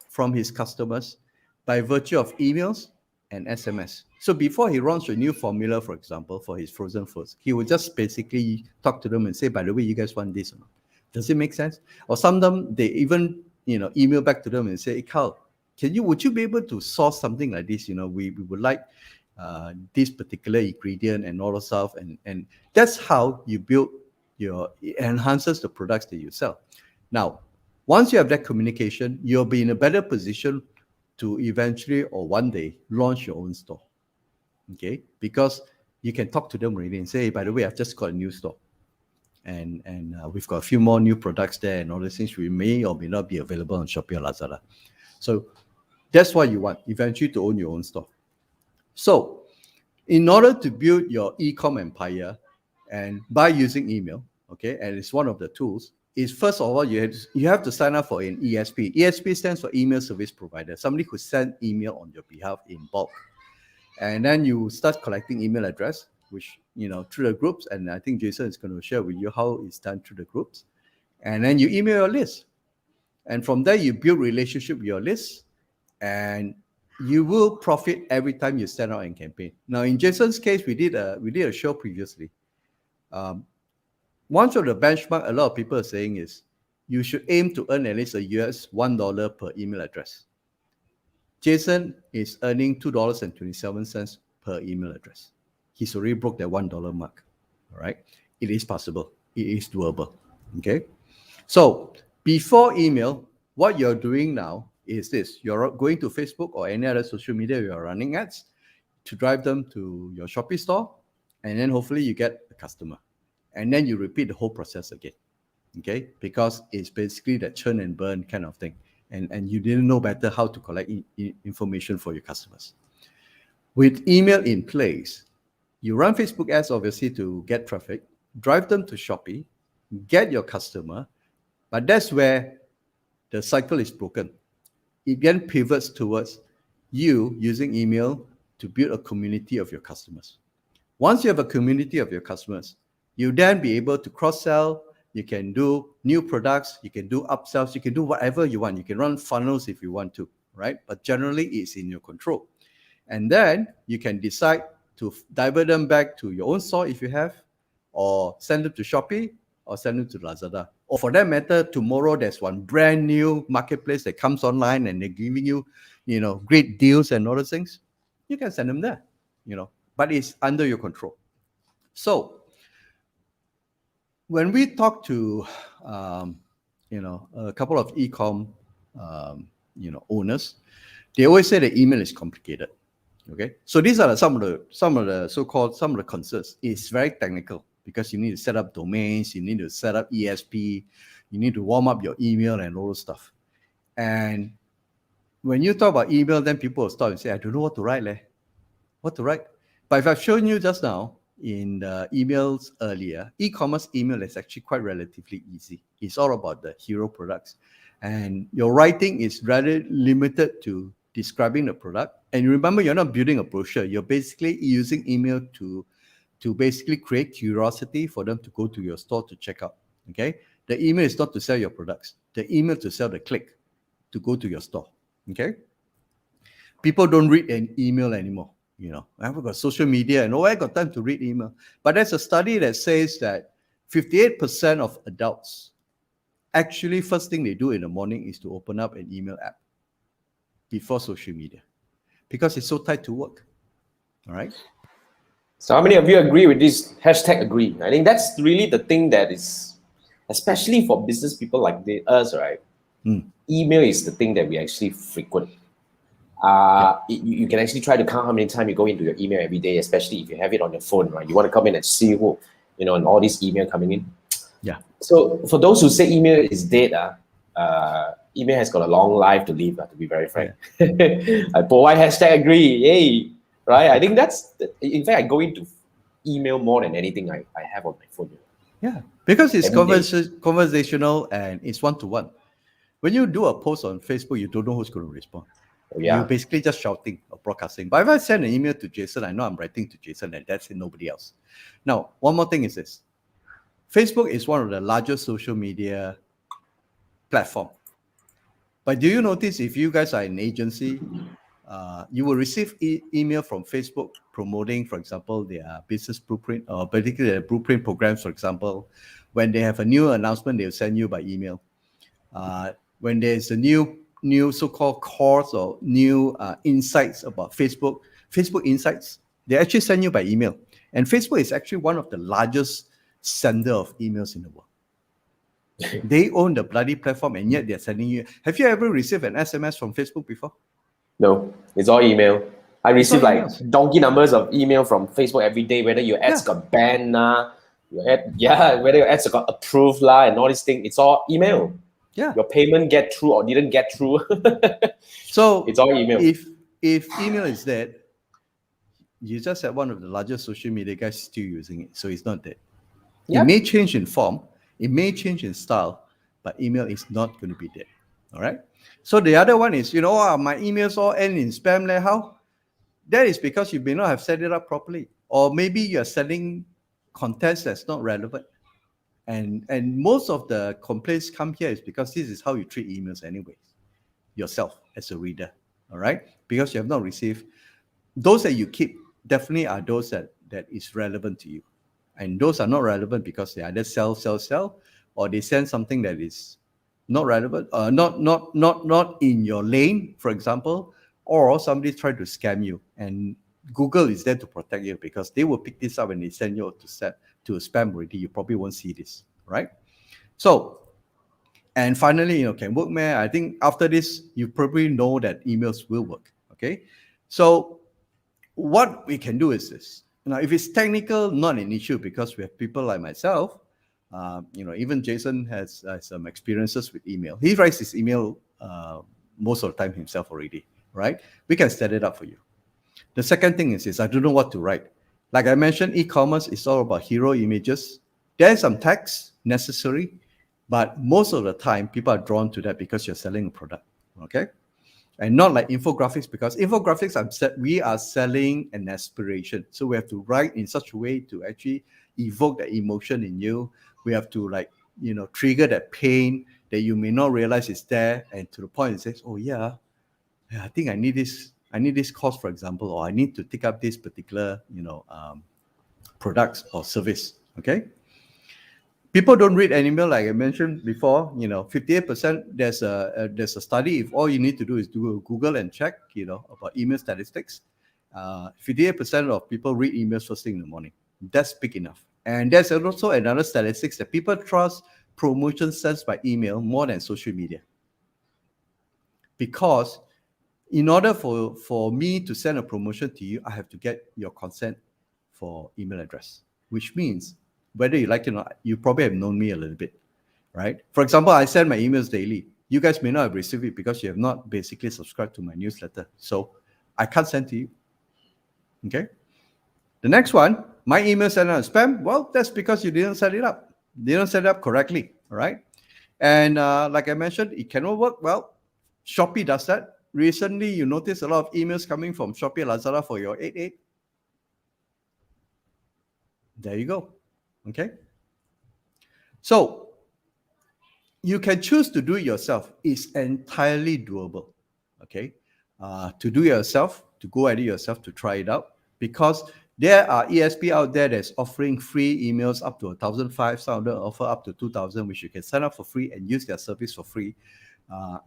from his customers by virtue of emails and SMS. So before he runs a new formula, for example, for his frozen foods, he would just basically talk to them and say, by the way, you guys want this or not? Does it make sense? Or some of them, they even, email back to them and say, hey, Carl, would you be able to source something like this? We would like this particular ingredient and all the stuff. And that's how you build it enhances the products that you sell. Now, once you have that communication, you'll be in a better position to eventually, or one day, launch your own store. Okay, because you can talk to them already and say, hey, by the way, I've just got a new store, and we've got a few more new products there, and all these things we may or may not be available on Shopee or Lazada. So that's what you want, eventually, to own your own store. So in order to build your e-com empire, and by using email, okay, and it's one of the tools, is first of all, you have to sign up for an ESP. ESP stands for Email Service Provider, somebody who sends email on your behalf in bulk. And then you start collecting email address, which, through the groups. And I think Jason is going to share with you how it's done through the groups. And then you email your list. And from there, you build relationship with your list. And you will profit every time you send out a campaign. Now, in Jason's case, we did a show previously. One of the benchmark a lot of people are saying is you should aim to earn at least a US $1 per email address. Jason is earning $2.27 per email address. He's already broke that $1 mark. All right. It is possible. It is doable. Okay. So before email, what you're doing now is this. You're going to Facebook or any other social media you're running ads to drive them to your Shopee store. And then hopefully you get a customer. and then you repeat the whole process again. Okay, because it's basically that churn and burn kind of thing, and you didn't know better how to collect information for your customers. With email in place, you run Facebook ads obviously to get traffic, drive them to Shopee, get your customer, but that's where the cycle is broken. It then pivots towards you using email to build a community of your customers. Once you have a community of your customers, you then be able to cross-sell. You can do new products, you can do upsells, you can do whatever you want. You can run funnels if you want to, right? But generally, it's in your control. And then you can decide to divert them back to your own store if you have, or send them to Shopee, or send them to Lazada. Or for that matter, tomorrow there's one brand new marketplace that comes online and they're giving you, great deals and all those things. You can send them there, but it's under your control. So when we talk to, a couple of e-com, owners, they always say the email is complicated. Okay, so these are some of the so-called concerns. It's very technical because you need to set up domains, you need to set up ESP, you need to warm up your email and all those stuff. And when you talk about email, then people will stop and say, "I don't know what to write, What to write?" But if I've shown you just now in the emails earlier, e-commerce email is actually quite relatively easy. It's all about the hero products, and your writing is rather limited to describing the product. And remember, you're not building a brochure. You're basically using email to basically create curiosity for them to go to your store to check out. Okay, the email is not to sell your products. The email to sell the click to go to your store. Okay, people don't read an email anymore. I've got social media and I got time to read email. But there's a study that says that 58% of adults actually first thing they do in the morning is to open up an email app before social media, because it's so tied to work. All right. So how many of you agree with this hashtag agree? I think that's really the thing that is, especially for business people like us, right? Email is the thing that we actually frequent. You can actually try to count how many times you go into your email every day, especially if you have it on your phone, right? You want to come in and see who, and all these email coming in. Yeah. So for those who say email is dead, email has got a long life to live, to be very frank. Yeah. I provide hashtag agree, yay, right? I think that's, in fact, I go into email more than anything I have on my phone. Yeah, because it's conversational and it's one-to-one. When you do a post on Facebook, you don't know who's going to respond. Yeah. You're basically just shouting or broadcasting. But if I send an email to Jason, I know I'm writing to Jason, and that's it, nobody else. Now, one more thing is this. Facebook is one of the largest social media platform. But do you notice if you guys are an agency, you will receive email from Facebook promoting, for example, their business blueprint, or particularly their blueprint programs, for example. When they have a new announcement, they'll send you by email. When there's a new so-called course or new insights about Facebook Insights, they actually send you by email. And Facebook is actually one of the largest sender of emails in the world. They own the bloody platform, and yet they're sending you. Have you ever received an SMS from Facebook before? No, it's all email. I receive like donkey numbers of email from Facebook every day, whether your ads got banned, whether your ads got approved, and all these things. It's all email. Yeah. Your payment get through or didn't get through. So it's all email. If email is dead, you just have one of the largest social media guys still using it. So it's not dead. Yeah. It may change in form, it may change in style, but email is not going to be dead. All right. So the other one is, my emails all end in spam. How? That is because you may not have set it up properly. Or maybe you're sending content that's not relevant. And most of the complaints come here is because this is how you treat emails anyways, yourself as a reader, all right? Because you have not received. Those that you keep definitely are those that is relevant to you. And those are not relevant because they either sell, or they send something that is not relevant, not in your lane, for example, or somebody tried to scam you. And Google is there to protect you because they will pick this up and they send you to a spam already. You probably won't see this, right? So, and finally, can work, man. I think after this, you probably know that emails will work, okay? So what we can do is this. Now, if it's technical, not an issue because we have people like myself. Even Jason has some experiences with email. He writes his email most of the time himself already, right? We can set it up for you. The second thing is I don't know what to write. Like I mentioned, e-commerce is all about hero images. There's some text necessary, but most of the time people are drawn to that because you're selling a product, okay? And not like infographics, because infographics, we are selling an aspiration. So we have to write in such a way to actually evoke the emotion in you. We have to trigger that pain that you may not realize is there. And to the point it says, oh yeah, I think I need this course, for example, or I need to take up this particular, products or service, okay? People don't read an email, like I mentioned before. 58%. There's a study. If all you need to do is do Google and check, about email statistics, 58% of people read emails first thing in the morning. That's big enough. And there's also another statistics that people trust promotions sent by email more than social media. Because in order for me to send a promotion to you, I have to get your consent for email address, which means whether you like it or not, you probably have known me a little bit, right? For example, I send my emails daily. You guys may not have received it because you have not basically subscribed to my newsletter. So I can't send to you, okay? The next one, my email sent out spam. Well, that's because you didn't set it up. You didn't set it up correctly, all right? And like I mentioned, it cannot work. Well, Shopee does that. Recently, you notice a lot of emails coming from Shopee and Lazada for your 88. There you go. Okay. So you can choose to do it yourself. It's entirely doable. Okay. To do it yourself, to go at it yourself, to try it out, because there are ESP out there that's offering free emails up to 1,500. Some of them offer up to 2,000, which you can sign up for free and use their service for free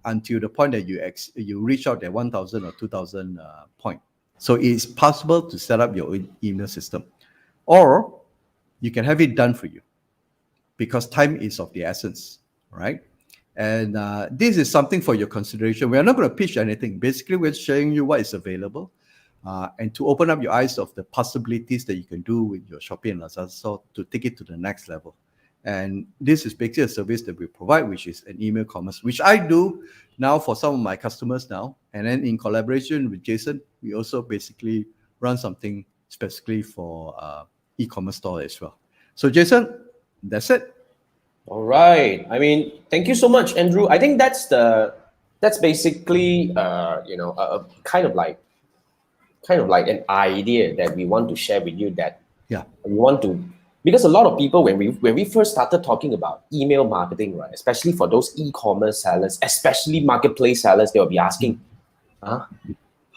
until the point that you reach out that 1,000 or 2,000 point. So it's possible to set up your own email system, or you can have it done for you, because time is of the essence, right? And this is something for your consideration. We're not going to pitch anything. Basically, we're showing you what is available and to open up your eyes of the possibilities that you can do with your Shopee and Lazada, so to take it to the next level. And this is basically a service that we provide, which is an email commerce, which I do now for some of my customers now. And then in collaboration with Jason, we also basically run something specifically for e-commerce store as well. So Jason, that's it. All right. I mean, thank you so much, Andrew. I think that's basically kind of like an idea that we want to share with you, that we want to, because a lot of people, when we first started talking about email marketing, right, especially for those e-commerce sellers, especially marketplace sellers, they will be asking, how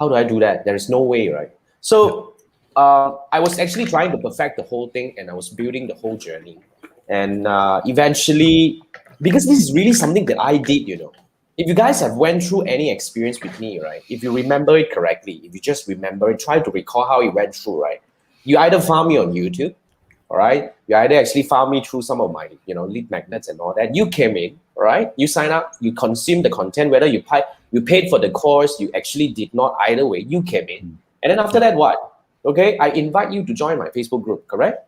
do I do that? There is no way, right? So I was actually trying to perfect the whole thing, and I was building the whole journey. And eventually, because this is really something that I did, if you guys have went through any experience with me, right, if you remember it correctly, if you just remember it, try to recall how it went through, right, you either found me on YouTube, all right, you either actually found me through some of my, lead magnets and all that. You came in, all right, you sign up, you consume the content, whether you paid for the course, you actually did not, either way, you came in. And then after that, what? Okay, I invite you to join my Facebook group, correct?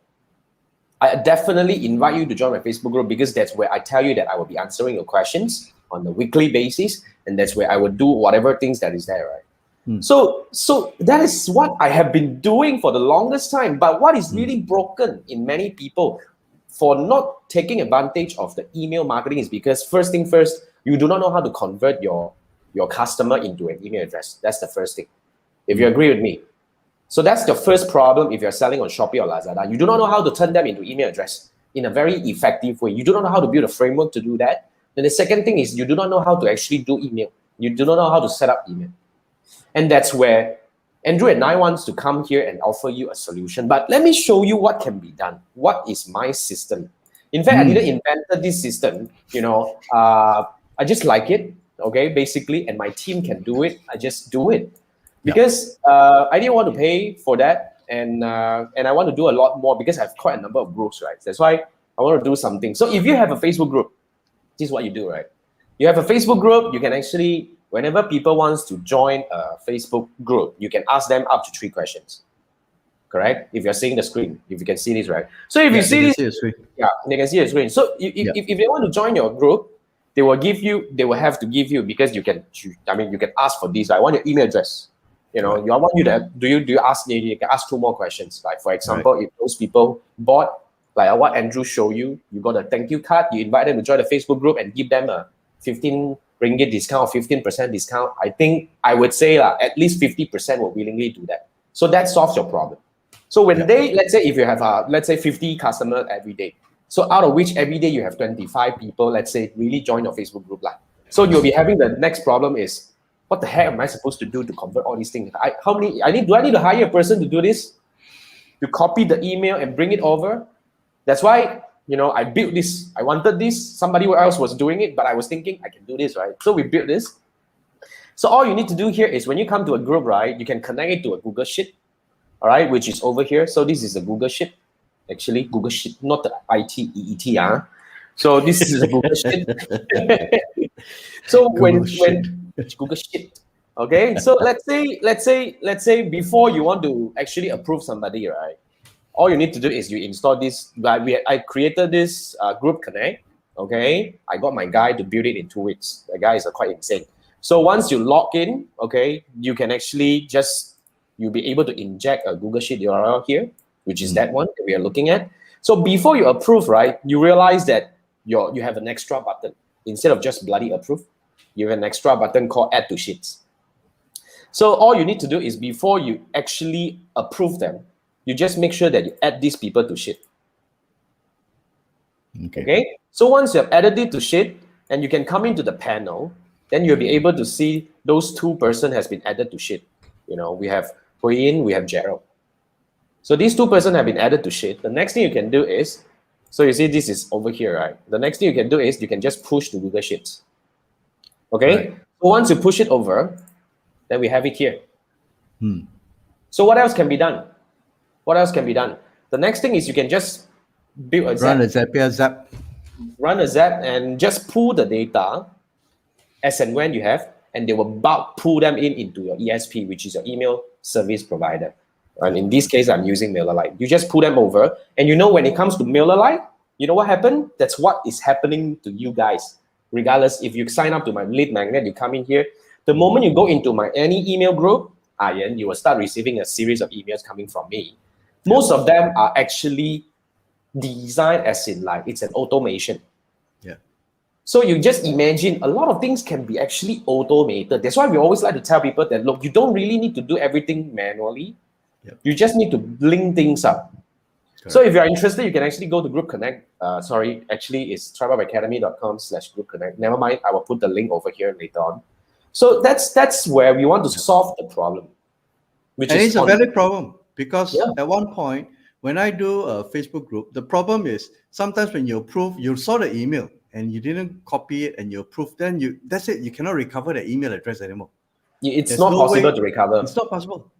I definitely invite you to join my Facebook group, because that's where I tell you that I will be answering your questions on a weekly basis, and that's where I will do whatever things that is there, right? So that is what I have been doing for the longest time. But what is really broken in many people for not taking advantage of the email marketing is because, first thing first, you do not know how to convert your customer into an email address. That's the first thing, if you agree with me. So that's the first problem if you're selling on Shopee or Lazada. You do not know how to turn them into email address in a very effective way. You do not know how to build a framework to do that. Then the second thing is you do not know how to actually do email. You do not know how to set up email. And that's where Andrew and I wants to come here and offer you a solution. But let me show you what can be done. What is my system? In fact, I didn't invent this system. I just like it, okay, basically, and my team can do it. I just do it. Because I didn't want to pay for that, and I want to do a lot more because I have quite a number of groups, right? That's why I want to do something. So if you have a Facebook group, this is what you do, right? You have a Facebook group, you can actually, whenever people wants to join a Facebook group, you can ask them up to 3 questions. correct? If you're seeing the screen, if you can see this, right? So if Yeah, you see they can this, see the screen. yeah, they can see the screen. So Yeah. if they want to join your group, they will have to give you, because you can ask for this. I want your email address. You know, Right. I want you to do you ask, you can ask 2 more questions. Like for example, if those people bought, like what Andrew showed you, you got a thank you card, you invite them to join the Facebook group and give them a 15 ringgit discount, 15% discount. I think I would say at least 50% will willingly do that. So that solves your problem. So when let's say if you have let's say 50 customers every day, so out of which every day you have 25 people, let's say, really join your Facebook group. So you'll be having the next problem is, what the heck am I supposed to do to convert all these things? Do I need to hire a person to do this? To copy the email and bring it over? That's why, I built this. I wanted this. Somebody else was doing it, but I was thinking I can do this, right? So we built this. So all you need to do here is when you come to a group, right, you can connect it to a Google Sheet, all right, which is over here. So this is a Google Sheet. Actually, Google Sheet, not the ITEET. So this is a Google Sheet. So when Google Sheet, okay. So let's say before you want to actually approve somebody, right? All you need to do is you install this. I created this group connect. Okay, I got my guy to build it in 2 weeks. The guy is quite insane. So once you log in, okay, you can actually you'll be able to inject a Google Sheet URL here, which is that one that we are looking at. So before you approve, right, you realize that you have an extra button. Instead of just bloody approve, you have an extra button called add to sheets. So all you need to do is before you actually approve them, you just make sure that you add these people to sheet. Okay. So once you have added it to sheet, and you can come into the panel, then you'll be able to see those 2 person has been added to sheet. We have Huyin, we have Gerald. So these 2 person have been added to sheet. The next thing you can do is, so you see this is over here, right? The next thing you can do is you can just push to Google Sheets. Okay. Right. So once you push it over, then we have it here. So what else can be done? What else can be done? The next thing is you can just build a Run a Zapier Zap. Run a Zap and just pull the data as and when you have, and they will bulk pull them into your ESP, which is your email service provider. And in this case, I'm using MailerLite. You just pull them over, and when it comes to MailerLite, you know what happened? That's what is happening to you guys. Regardless, if you sign up to my lead magnet, you come in here. The moment you go into my any email group, you will start receiving a series of emails coming from me. Most of them are actually designed as in it's an automation. Yeah. So you just imagine a lot of things can be actually automated. That's why we always like to tell people that, look, you don't really need to do everything manually. You just need to link things up. Correct. So if you're interested, you can actually go to Group Connect. Actually, it's tribeacademy.com/Group Connect. Never mind, I will put the link over here later on. So that's where we want to solve the problem. And it's a valid problem, because at one point, when I do a Facebook group, the problem is sometimes when you approve, you saw the email and you didn't copy it and you approve, then that's it. You cannot recover the email address anymore. It's not possible to recover. It's not possible,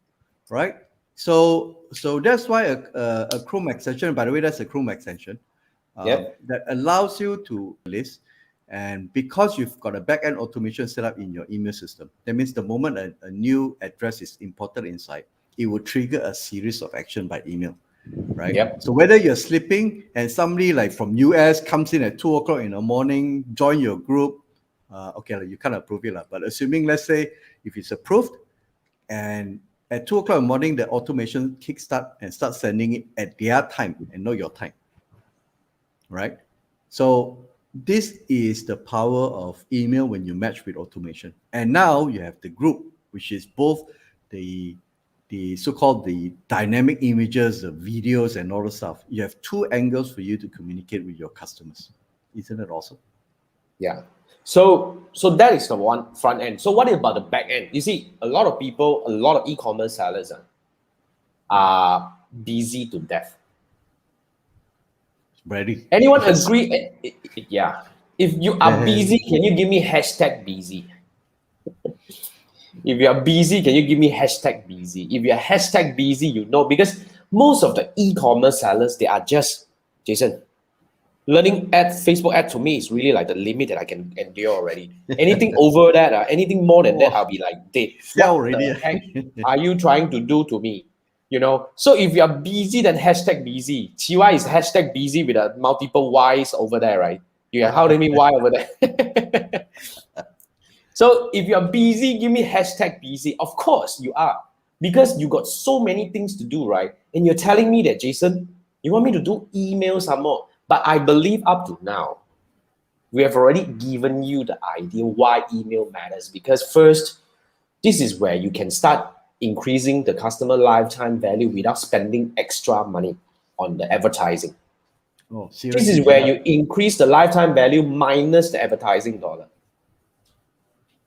right? So that's why a Chrome extension, by the way, that's a Chrome extension that allows you to list. And because you've got a backend automation set up in your email system, that means the moment a new address is imported inside, it will trigger a series of action by email, right? Yep. So whether you're sleeping and somebody like from US comes in at 2 o'clock in the morning, join your group, you can't approve it, but assuming, let's say, if it's approved, and at 2 o'clock in the morning, the automation kickstart and start sending it at their time and not your time, right? So this is the power of email when you match with automation. And now you have the group, which is both the so-called the dynamic images, the videos, and all the stuff. You have 2 angles for you to communicate with your customers. Isn't it awesome? Yeah. So that is the one front end. So what about the back end? You see, a lot of people, a lot of e-commerce sellers are busy to death. Ready? Anyone agree? Yeah. If you are busy, can you give me #busy? If you are busy, can you give me #busy? If you are #busy, because most of the e-commerce sellers, they are just, Jason, learning Facebook ad to me is really like the limit that I can endure already. Anything over that, anything more than that, I'll be like dead. Yeah, What already. the heck are you trying to do to me? You know, so if you're busy, then hashtag busy. Chiwa is hashtag busy with a multiple Y's over there, right? You have how many Y over there? So if you're busy, give me hashtag busy. Of course you are. Because you got so many things to do, right? And you're telling me that, Jason, you want me to do emails some more. But I believe up to now, we have already given you the idea why email matters. Because first, this is where you can start increasing the customer lifetime value without spending extra money on the advertising. Oh, This seriously? is where you increase the lifetime value minus the advertising dollar.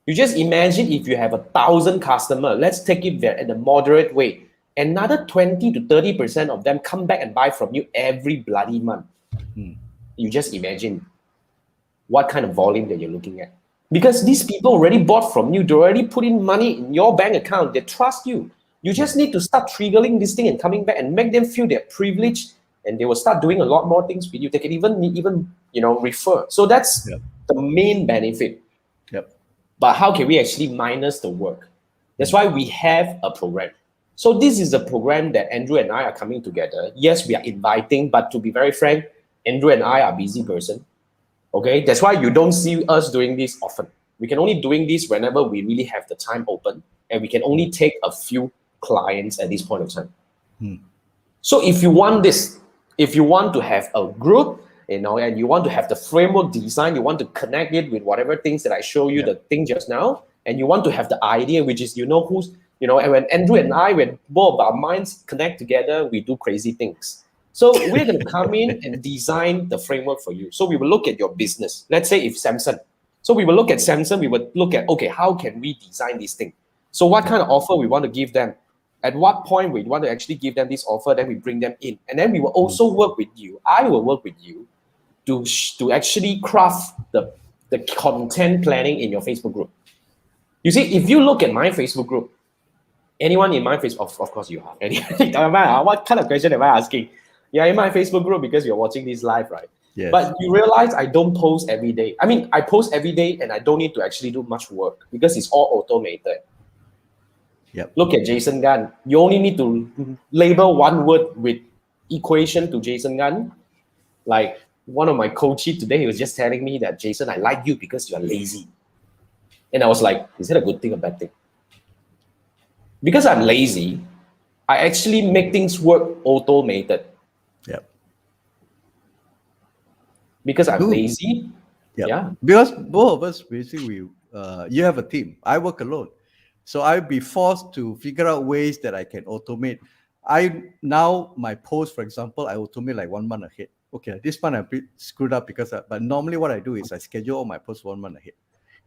You just imagine if you have 1,000 customers, let's take it in a moderate way. Another 20 to 30% of them come back and buy from you every bloody month. You just imagine what kind of volume that you're looking at. Because these people already bought from you, they already put in money in your bank account, they trust you. You just need to start triggering this thing and coming back and make them feel they're privileged, and they will start doing a lot more things with you. They can even refer. So that's the main benefit. Yep. But how can we actually minus the work? That's why we have a program. So this is a program that Andrew and I are coming together. Yes, we are inviting, but to be very frank, Andrew and I are busy person. Okay, that's why you don't see us doing this often. We can only doing this whenever we really have the time open, and we can only take a few clients at this point of time. So if you want this, if you want to have a group, and you want to have the framework design, you want to connect it with whatever things that I show you, the thing just now, and you want to have the idea, which is, and when Andrew and I, when both of our minds connect together, we do crazy things. So we're going to come in and design the framework for you. So we will look at your business. Let's say if Samsung. So we will look at Samsung, we will look at, okay, how can we design this thing? So what kind of offer we want to give them? At what point we want to actually give them this offer, then we bring them in. And then we will also work with you. I will work with you to actually craft the content planning in your Facebook group. You see, if you look at my Facebook group, anyone in my Facebook, of course you are. What kind of question am I asking? You're in my Facebook group because you're watching this live, right? Yes. But you realize I don't post every day. I mean, I post every day and I don't need to actually do much work because it's all automated. Yep. Look at Jason Gunn. You only need to label one word with equation to Jason Gunn. Like one of my coaches today, he was just telling me that, Jason, I like you because you're lazy. And I was like, is that a good thing or bad thing? Because I'm lazy, I actually make things work automated. Yep. Because I'm lazy. Yep. Yeah. Because both of us basically, you have a team. I work alone. So I'll be forced to figure out ways that I can automate. Now my post, for example, I automate like 1 month ahead. Okay, this month I'm a bit screwed up but normally what I do is I schedule all my posts 1 month ahead,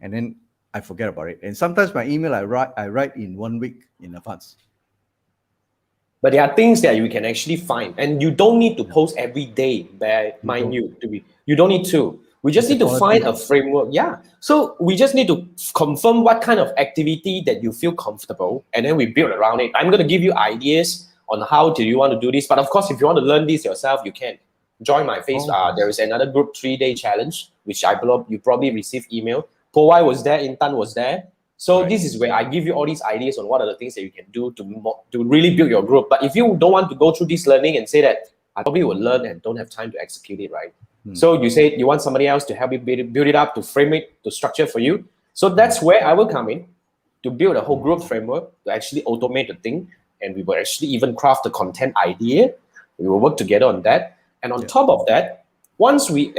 and then I forget about it. And sometimes my email I write in 1 week in advance. But there are things that you can actually find, and you don't need to post every day. Mind you, you don't need to. We just need to find a framework. Yeah. So we just need to confirm what kind of activity that you feel comfortable, and then we build around it. I'm going to give you ideas on how do you want to do this. But of course, if you want to learn this yourself, you can join my Facebook. There is another group 3-day challenge, which you probably received email. Powai was there, Intan was there. So this is where I give you all these ideas on what are the things that you can do to really build your group. But if you don't want to go through this learning and say that I probably will learn and don't have time to execute it, right? So you say you want somebody else to help you build it up, to frame it, to structure for you. So that's where I will come in to build a whole group framework to actually automate the thing. And we will actually even craft the content idea. We will work together on that. And on top of that, once we're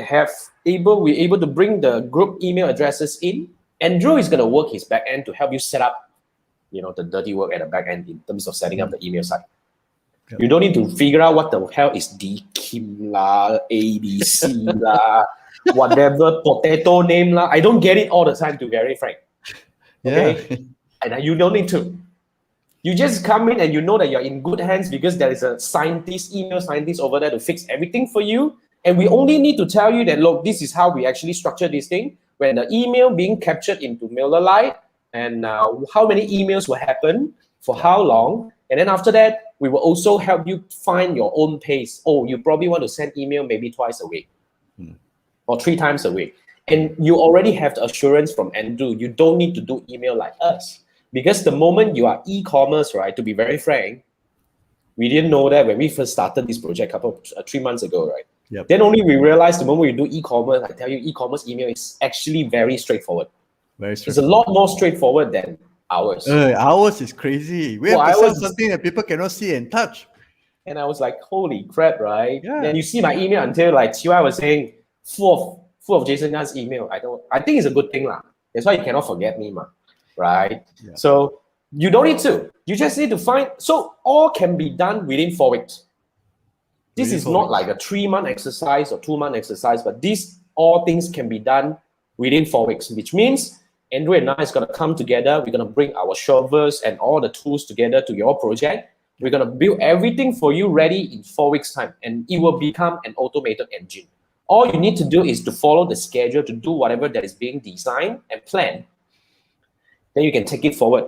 able to bring the group email addresses in, Andrew is going to work his back end to help you set up, the dirty work at the back end in terms of setting up the email site. Yep. You don't need to figure out what the hell is DKIM la, ABC la, whatever potato name la. I don't get it all the time, to be very frank. Okay, and you don't need to. You just come in and you know that you're in good hands because there is a email scientist over there to fix everything for you. And we only need to tell you that, look, this is how we actually structure this thing. When the email being captured into MailerLite, and how many emails will happen, for how long. And then after that, we will also help you find your own pace. Oh, you probably want to send email maybe twice a week or 3 times a week. And you already have the assurance from Andrew. You don't need to do email like us. Because the moment you are e-commerce, right, to be very frank, We didn't know that when we first started this project 3 months ago, right? Yep. Then only we realized the moment we do e-commerce, I tell you, e-commerce email is actually very straightforward. Very It's a straightforward. lot more straightforward than ours. Ours is crazy. We have to sell something that people cannot see and touch. And I was like, holy crap, right? Yeah. Then you see my email until like Chiwa was saying, full of Jason Yan's email. I think it's a good thing, lah. That's why you cannot forget me, ma. Right? Yeah. So you don't need to. You just need to find. So all can be done within 4 weeks. This is not like a 3-month exercise or 2-month exercise, but these all things can be done within 4 weeks, which means Andrew and I is going to come together. We're going to bring our shovels and all the tools together to your project. We're going to build everything for you ready in 4 weeks' time, and it will become an automated engine. All you need to do is to follow the schedule to do whatever that is being designed and planned. Then you can take it forward.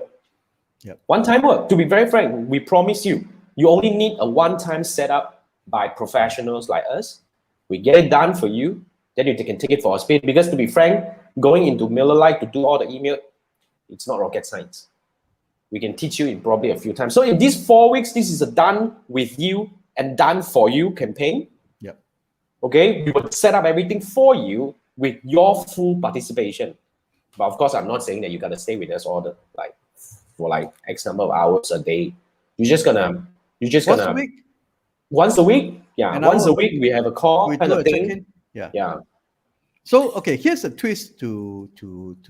Yep. One-time work. To be very frank, we promise you, you only need a one-time setup by professionals like us. We get it done for you. Then you can take it for a spin. Because to be frank, going into Miller Lite to do all the email, it's not rocket science. We can teach you in probably a few times. So in these 4 weeks, this is a done with you and done for you campaign. Yep. Okay, we will set up everything for you with your full participation. But of course, I'm not saying that you gotta stay with us all the for X number of hours a day. You're just gonna Once a week. Once a week, yeah. Once a week we have a call kind of thing. Check-in. Yeah. Yeah. So okay, here's a twist to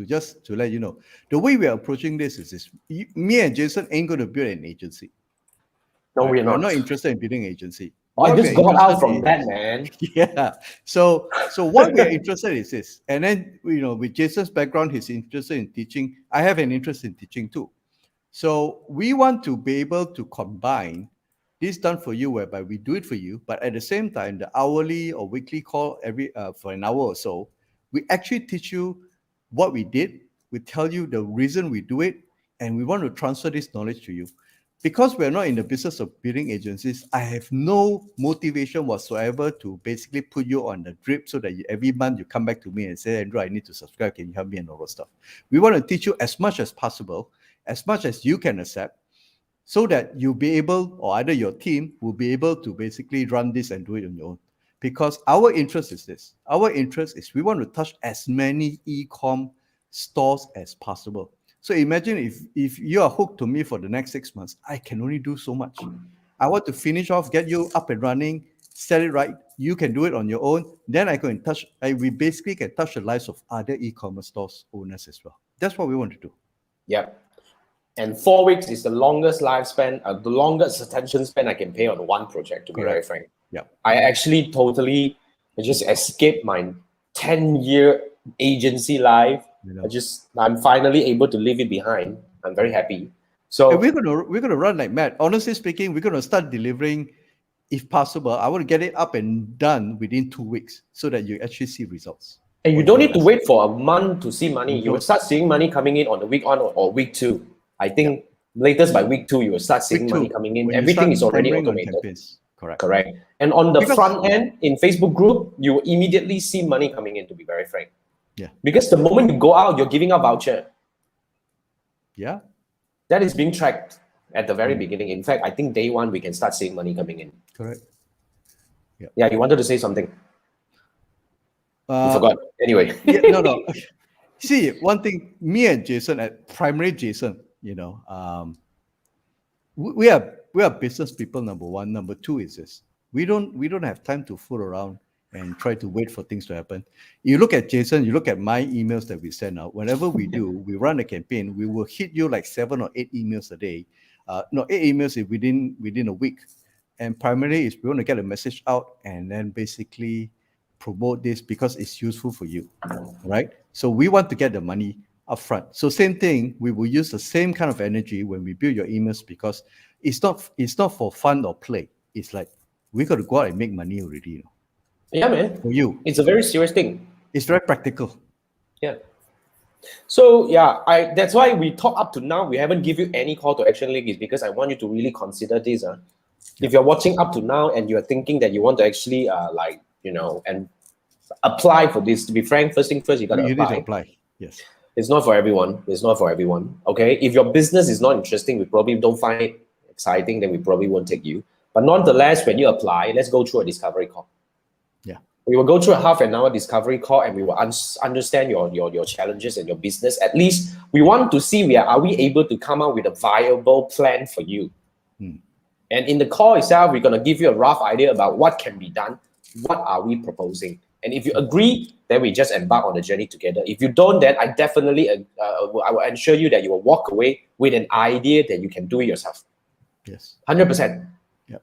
just to let you know. The way we are approaching this is this: me and Jason ain't going to build an agency. No, we're not. We're not interested in building an agency. I just got out from that, man. Yeah. So what we are interested in is this, and then with Jason's background, he's interested in teaching. I have an interest in teaching too. So we want to be able to combine this done for you, whereby we do it for you, but at the same time, the hourly or weekly call for an hour or so, we actually teach you what we did. We tell you the reason we do it, and we want to transfer this knowledge to you. Because we're not in the business of building agencies, I have no motivation whatsoever to basically put you on the drip so that every month you come back to me and say, Andrew, I need to subscribe. Can you help me and all that stuff? We want to teach you as much as possible, as much as you can accept, so that you'll be able, or either your team will be able to basically run this and do it on your own. Because our interest is this. Our interest is we want to touch as many e-com stores as possible. So imagine if you are hooked to me for the next 6 months, I can only do so much. I want to finish off, get you up and running, set it right. You can do it on your own. Then I go and we basically can touch the lives of other e-commerce stores owners as well. That's what we want to do. Yep. And 4 weeks is the longest lifespan, the longest attention span I can pay on one project, to be very frank. Yeah. I actually totally just escaped my 10-year agency life. I'm finally able to leave it behind. I'm very happy. So and we're gonna run like mad. Honestly speaking, we're gonna start delivering, if possible. I want to get it up and done within 2 weeks so that you actually see results. And you don't need to wait for a month to see money. You will start seeing money coming in on the week 1 or week 2. I think latest by week 2, you will start seeing money coming in. Everything is already automated. Correct. And on the front end, in Facebook group, you will immediately see money coming in, to be very frank. Yeah. Because the moment you go out, you're giving a voucher. Yeah. That is being tracked at the very beginning. In fact, I think day 1, we can start seeing money coming in. Correct. Yeah, you wanted to say something. You forgot. Anyway. No. See, one thing, me and Jason, primarily Jason, we are business people, number one. Number two is this. We don't have time to fool around and try to wait for things to happen. You look at Jason, you look at my emails that we send out. Whenever we do, we run a campaign, we will hit you like 7 or 8 emails a day. 8 emails within a week. And primarily is we want to get a message out and then basically promote this because it's useful for you, right? So we want to get the money up front. So same thing, we will use the same kind of energy when we build your emails because it's not for fun or play. It's like we got to go out and make money already. Yeah, man. For you, it's a very serious thing. It's very practical. Yeah. So yeah, that's why we talk up to now. We haven't give you any call to action link is because I want you to really consider this. If you're watching up to now and you're thinking that you want to actually and apply for this, to be frank, first thing first, you gotta apply. Need to apply. Yes. It's not for everyone. Okay. If your business is not interesting, we probably don't find it exciting, then we probably won't take you. But nonetheless, when you apply, let's go through a discovery call. Yeah. We will go through a half an hour discovery call, and we will understand your challenges and your business. At least we want to see are we able to come up with a viable plan for you. And in the call itself, we're going to give you a rough idea about what can be done. What are we proposing? And if you agree, then we just embark on the journey together. If you don't, then I definitely I will ensure you that you will walk away with an idea that you can do it yourself. Yes. 100%. Yep.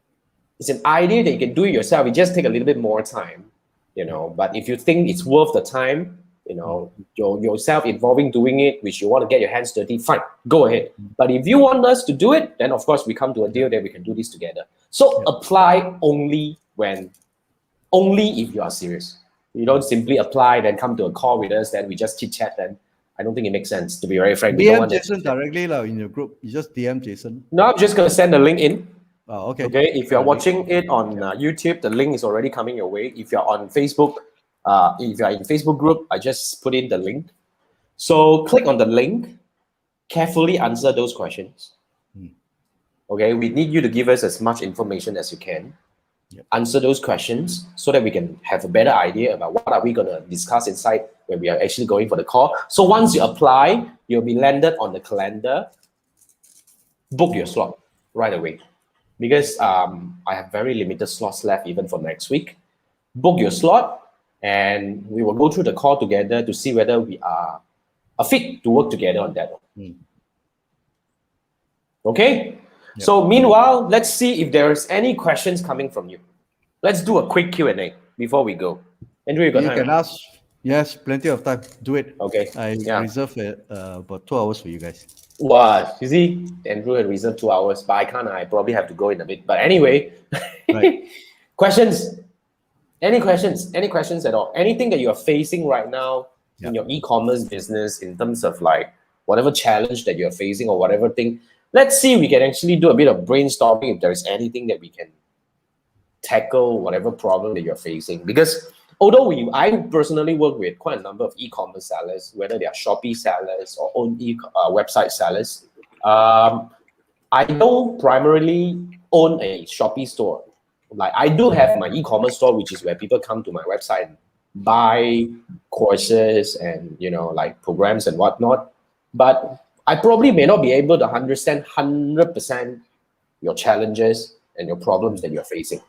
It's an idea that you can do it yourself. It just take a little bit more time, But if you think it's worth the time, yourself involving doing it, which you want to get your hands dirty, fine, go ahead. But if you want us to do it, then of course we come to a deal that we can do this together. So apply only if you are serious. You don't simply apply, then come to a call with us, then we just chit chat. Then I don't think it makes sense, to be very frank. DM Jason directly in your group. You just DM Jason. No, I'm just gonna send the link in. Oh, okay. Okay. If you're watching it on YouTube, the link is already coming your way. If you're on Facebook, if you're in Facebook group, I just put in the link. So click on the link. Carefully answer those questions. Okay. We need you to give us as much information as you can. Answer those questions so that we can have a better idea about what are we going to discuss inside when we are actually going for the call. So once you apply, you'll be landed on the calendar. Book your slot right away, because I have very limited slots left even for next week. Book your slot, and we will go through the call together to see whether we are fit to work together on that one. Okay? Yep. So meanwhile, let's see if there's any questions coming from you. Let's do a quick Q&A before we go. Andrew, you can ask. Yes, plenty of time. Do it. Okay. I reserve about 2 hours for you guys. What? You see, Andrew had reserved 2 hours, but I can't. I probably have to go in a bit. But anyway, questions? Any questions? Any questions at all? Anything that you are facing right now in your e-commerce business in terms of like whatever challenge that you're facing or whatever thing? Let's see if we can actually do a bit of brainstorming if there is anything that we can tackle, whatever problem that you're facing. Because although I personally work with quite a number of e-commerce sellers, whether they are Shopee sellers or own website sellers, I don't primarily own a Shopee store. Like I do have my e-commerce store, which is where people come to my website and buy courses and like programs and whatnot. But I probably may not be able to understand 100% your challenges and your problems that you're facing.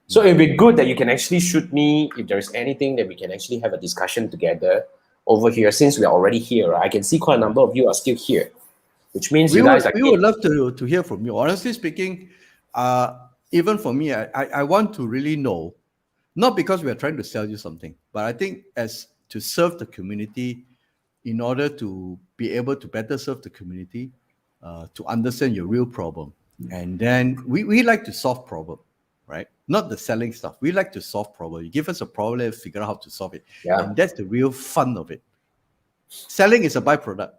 So it'd be good that you can actually shoot me if there's anything that we can actually have a discussion together over here. Since we're already here, I can see quite a number of you are still here, which means we would love to hear from you. Honestly speaking, even for me, I want to really know, not because we are trying to sell you something, but I think as to serve the community, in order to be able to better serve the community, to understand your real problem. And then we like to solve problem, right? Not the selling stuff. We like to solve problem. You give us a problem, let's figure out how to solve it. Yeah. And that's the real fun of it. Selling is a byproduct.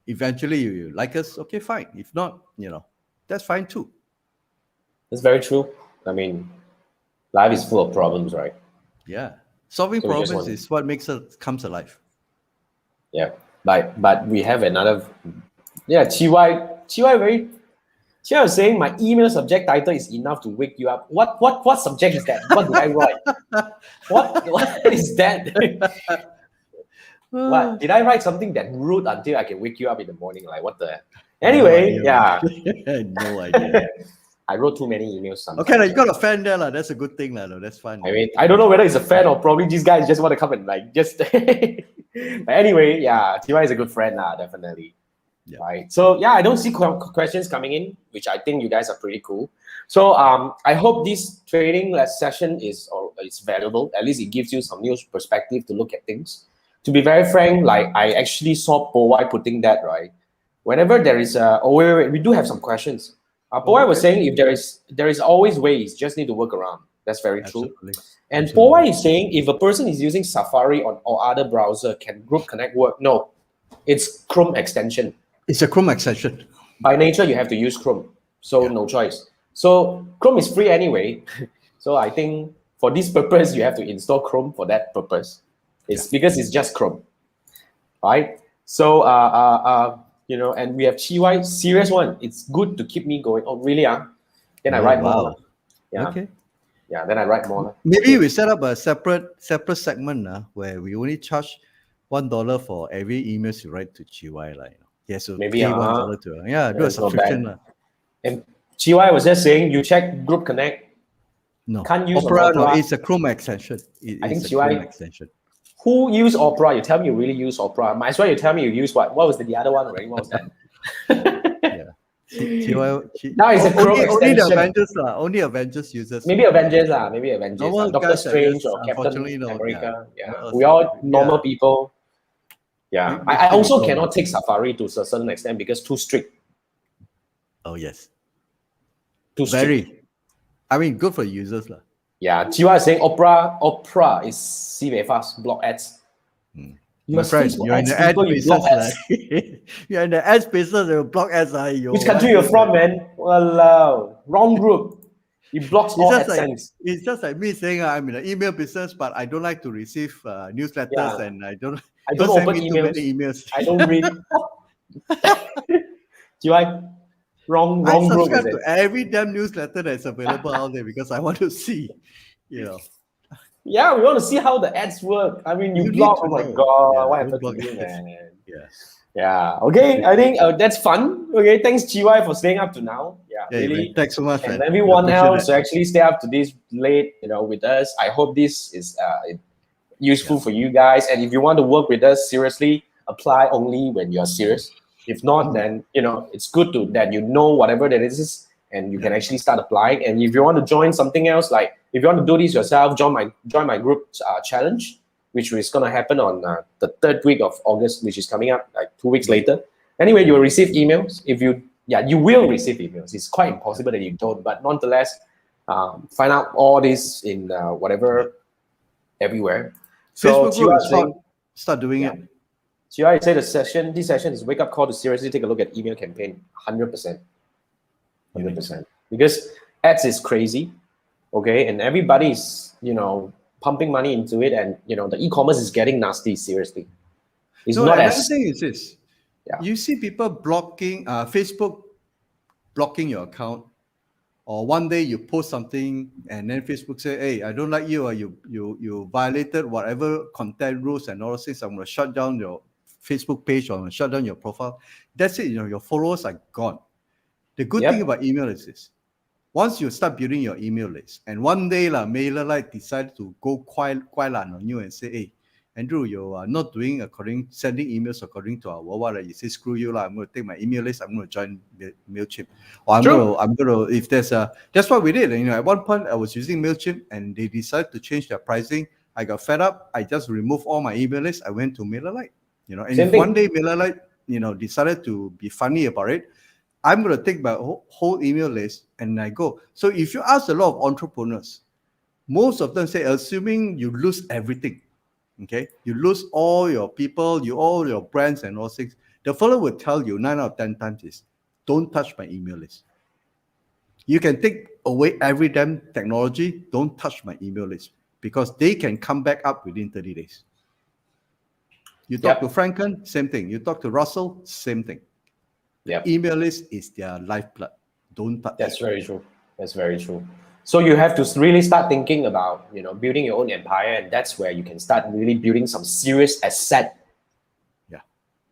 Eventually you like us, okay, fine. If not, that's fine too. That's very true. I mean, life is full of problems, right? Yeah. Solving problems is what makes us comes alive. Yeah, but we have another. Yeah, Chiwai was saying my email subject title is enough to wake you up. What subject is that? What did I write? What is that? What did I write something that rude until I can wake you up in the morning? Like what the? Anyway, no idea. I wrote too many emails sometimes. Okay, you got a fan there, that's a good thing, that's fine. I mean, I don't know whether it's a fan or probably these guys just want to come and like just. But anyway, Tiwa is a good friend, definitely. Yeah. Right. So I don't see questions coming in, which I think you guys are pretty cool. So I hope this training session is valuable. At least it gives you some new perspective to look at things. To be very frank, like I actually saw Powai putting that, right. Whenever there is wait, we do have some questions. Powai was saying if there is always ways, just need to work around. That's very true. And Powai is saying if a person is using Safari or other browser, can group connect work? No, it's Chrome extension. It's a Chrome extension. By nature, you have to use Chrome, so no choice. So Chrome is free anyway. So I think for this purpose, you have to install Chrome for that purpose. It's because it's just Chrome, right? So and we have Chiwai, serious one. It's good to keep me going. Oh, really? Then I write more. Yeah. Okay. Yeah. Then I write more. Maybe we set up a separate segment where we only charge $1 for every emails you write to GY. Yes, so Maybe, pay $1 to do a that's not subscription. bad. And GY was just saying, you check Group Connect. No. Can't use on Opera, no, Opera. it's a Chrome extension. I think It's a GY Chrome extension. Who use Opera? You tell me you really use Opera. Might as well you tell me you use what? What was the other one already? What was that? Yeah. Now it's a Chrome only the extension. Avengers, only Avengers users. Maybe Avengers, maybe Avengers. Normal Doctor guys, Strange or Captain unfortunately, no. America. Yeah. Yeah. Not We us. all normal Yeah. people. Yeah. I Basically, also we cannot take Safari to a certain extent because too strict. Oh, yes. Too strict. Very. I mean, good for users. Yeah. GY is saying Opera is see very fast, block ads. You My must friend, Facebook you're in ads, the ad people, you block ads. business. You're in the ad business, you block ads. Which country you're from, man? Walao. Wrong group. It blocks all AdSense. It's just like me saying I'm in the email business, but I don't like to receive newsletters, and I don't don't send open me too many emails. I don't read. GY, wrong I group, is subscribe it? to every damn newsletter that's available out there because I want to see, Yeah, we want to see how the ads work. I mean, you You block. need Oh to my know. god, Yeah, what don't happened block to you, ads. man? Yeah. Yeah. Okay, I think that's fun. Okay, thanks GY for staying up to now. Yeah, Hey, really. man, thanks so much, And man. everyone Appreciate else that. who actually stay up to this late, with us. I hope this is useful for you guys. And if you want to work with us, seriously, apply only when you're serious. If not, then it's good that you know whatever that is, and you can actually start applying. And if you want to join something else, like if you want to do this yourself, join my group challenge, which is going to happen on the 3rd week of August, which is coming up like 2 weeks later. Anyway, you will receive emails. You will receive emails. It's quite impossible that you don't, but nonetheless, find out all this in whatever, everywhere. So Facebook group is saying, hot. Start doing it. I say this session is a wake-up call to seriously take a look at email campaign, 100%. 100%. Because ads is crazy, okay? And everybody's, pumping money into it, and, the e-commerce is getting nasty, seriously. It's not another as... thing is this. Yeah. You see people blocking, Facebook blocking your account, or one day you post something and then Facebook say, hey, I don't like you, or you violated whatever content rules and all those things. I'm going to shut down your Facebook page or shut down your profile. That's it. Your followers are gone. The good thing about email is this. Once you start building your email list, and one day MailerLite decided to go quite on you and say, hey, Andrew, you are not sending emails according to our what you say, screw you, I'm going to take my email list, I'm going to join MailChimp. Or I'm going to, if there's that's what we did. At one point I was using MailChimp and they decided to change their pricing. I got fed up. I just removed all my email lists. I went to MailerLite, and if one day MailerLite, decided to be funny about it, I'm going to take my whole email list and I go. So if you ask a lot of entrepreneurs, most of them say, assuming you lose everything, okay, you lose all your people, all your brands and all things, the fellow will tell you 9 out of 10 times is, don't touch my email list. You can take away every damn technology, don't touch my email list, because they can come back up within 30 days. You talk to Franken, same thing. You talk to Russell, same thing. Email list is their lifeblood. Don't touch. That's very true. That's very true. So you have to really start thinking about, building your own empire, and that's where you can start really building some serious asset.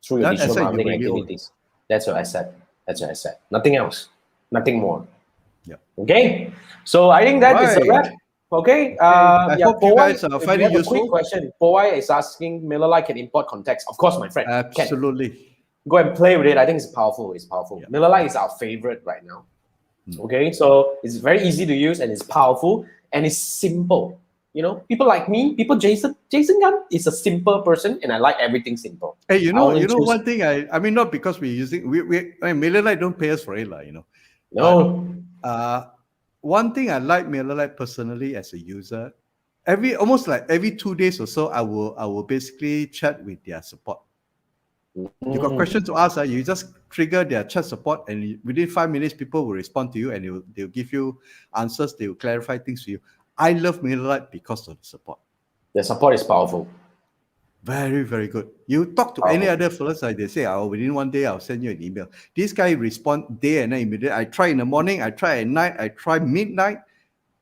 Through your digital marketing activities. That's your asset. That's your asset. Nothing else. Nothing more. Okay. So I think that is a wrap. Okay. I hope you guys are finding useful. A quick question. Powai is asking, MailerLite can import context. Of course, my friend. Absolutely. Go and play with it. I think it's powerful. It's powerful. MailerLite is our favorite right now. Okay, so it's very easy to use and it's powerful and it's simple. People like me, Jason Gunn is a simple person and I like everything simple. Hey, one thing I mean, not because we're using MailerLite don't pay us for it, No. But, one thing I like MailerLite personally as a user, almost like every 2 days or so, I will basically chat with their support. You got questions to ask, you just trigger their chat support, and within 5 minutes, people will respond to you and they'll give you answers, they will clarify things for you. I love MailerLite because of the support. The support is powerful. Very, very good. You talk to any other fellas, they say, within 1 day, I'll send you an email. This guy respond day and night immediately. I try in the morning, I try at night, I try midnight.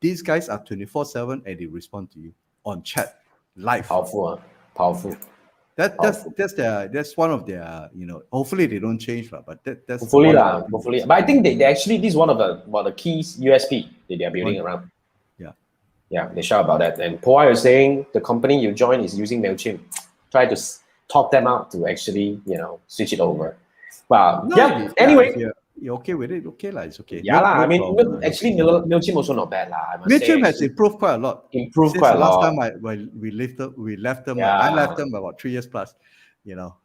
These guys are 24/7 and they respond to you on chat live. Powerful, powerful. That's one of their, hopefully they don't change, but that's Hopefully, one of lah, the hopefully. things. But I think they actually, this is one of the keys USP that they are building around. Yeah. Yeah, they shout about that. And Poa is saying the company you join is using MailChimp. Try to talk them out to actually, switch it over. But No, yeah, anyway. if you're okay with it, okay lah, it's okay. Yeah, No I mean, problem. actually, MailChimp also not bad, lah. I must say, MailChimp has actually improved quite a lot. improved Since quite the a last lot. time we left them. Yeah. I left them about 3 years plus,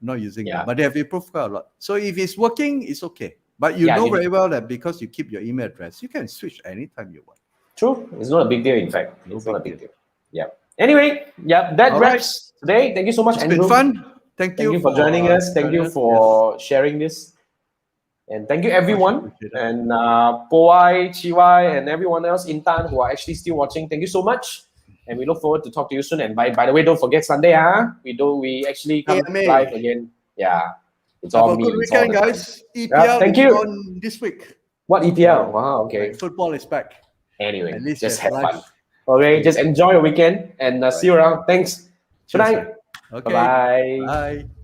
not using Yeah. them. But they have improved quite a lot. So if it's working, it's okay. But you Yeah, know you- very well that because you keep your email address, you can switch anytime you want. True. It's not a big deal, in fact. No It's not a big big deal. Yeah. Anyway, yeah, that All right. wraps today. Thank you so much, It's Andrew. been fun. Thank Thank you for joining us. Thank you joining us. for sharing this. And thank you, everyone. appreciate it. And Powai, Chiwai, and everyone else, Intan, who are actually still watching. Thank you so much. And we look forward to talk to you soon. And by the way, don't forget Sunday, we actually come AMA. live again. Yeah. It's Have all a me. good It's all weekend, the time. guys. EPL thank is you. on this week. What EPL? Wow, okay. Right, football is back. Anyway, At least just there's have live. fun. Okay, just enjoy your weekend and see you around. Thanks. Good Cheers, night. man. Okay. Bye-bye. Bye.